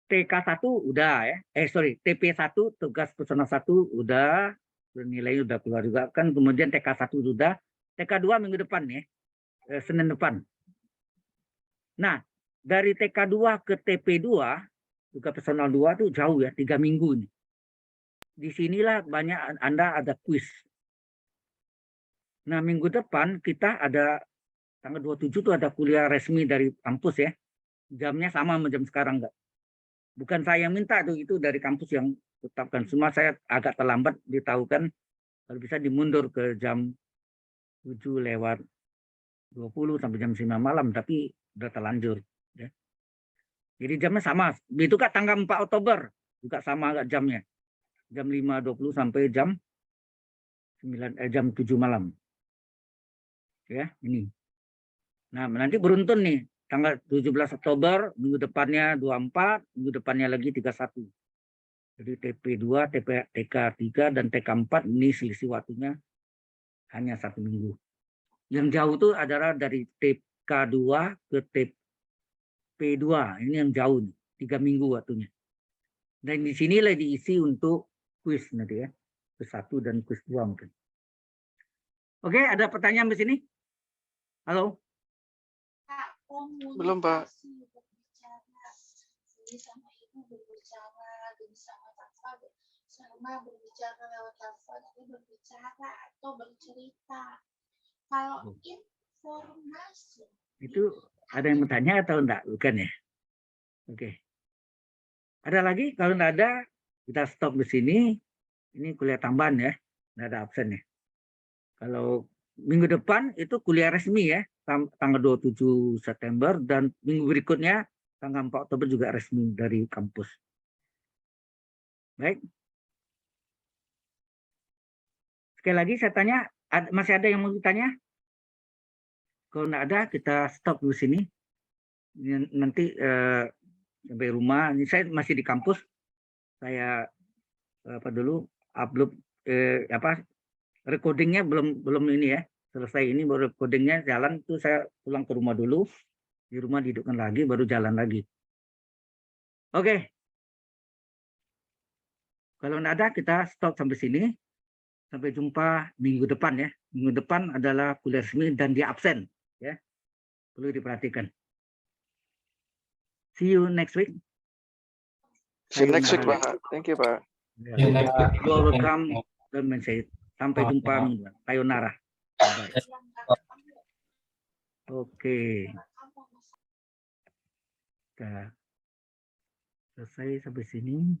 TK1 udah ya. TP1 tugas personal 1 udah, nilainya udah keluar juga kan. Kemudian TK1 sudah, TK2 minggu depan ya. Senin depan. Nah, dari TK2 ke TP2 tugas personal 2 tuh jauh ya, 3 minggu nih. Disinilah banyak Anda ada kuis. Nah, minggu depan kita ada tanggal 27 tuh ada kuliah resmi dari kampus ya. Jamnya sama sama jam sekarang enggak. Bukan saya yang minta tuh, itu dari kampus yang tetapkan. Semua saya agak terlambat ditahukan kalau bisa dimundur ke jam 7:20 sampai jam 9 malam, tapi udah terlanjur ya. Jadi jamnya sama. Itu kan tanggal 4 Oktober juga sama agak jamnya. Jam 5:20 sampai jam 7 malam. Ya, ini. Nah, nanti beruntun nih. Tanggal 17 Oktober, minggu depannya 24, minggu depannya lagi 31. Jadi TP2, TK3, dan TK4 ini selisih waktunya hanya 1 minggu. Yang jauh itu adalah dari TK2 ke TP2. Ini yang jauh nih, 3 minggu waktunya. Dan di sinilah diisi untuk kuis nanti ya. Kuis 1 dan kuis 2 mungkin. Oke, ada pertanyaan di sini? Halo? Belum, Pak. Sama ibu berbicara sama Tafa sama berbicara lewat telepon itu berbicara atau bercerita. Kalau informasi itu ada yang bertanya atau enggak? Bukan ya? Oke. Ada lagi? Kalau enggak ada, kita stop di sini. Ini kuliah tambahan ya. Enggak ada absen ya. Kalau minggu depan itu kuliah resmi ya. Tanggal 27 September dan minggu berikutnya tanggal 4 Oktober juga resmi dari kampus. Baik. Sekali lagi saya tanya, masih ada yang mau ditanya? Kalau enggak ada, kita stop di sini. Nanti sampai rumah. Ini saya masih di kampus. Saya dulu upload recordingnya belum ini ya. Selesai ini baru recordingnya jalan tuh saya pulang ke rumah dulu. Di rumah dihidupkan lagi baru jalan lagi. Oke. Kalau enggak ada kita stop sampai sini. Sampai jumpa minggu depan ya. Minggu depan adalah kuliah resmi dan dia absen ya. Perlu diperhatikan. See you next week. See you next week, Pak. Thank you, Pak. See you next week. You are welcome. Don't mention it. Sampai jumpa minggu depan. Sayonara. Bye. Oke. Kita selesai sampai sini.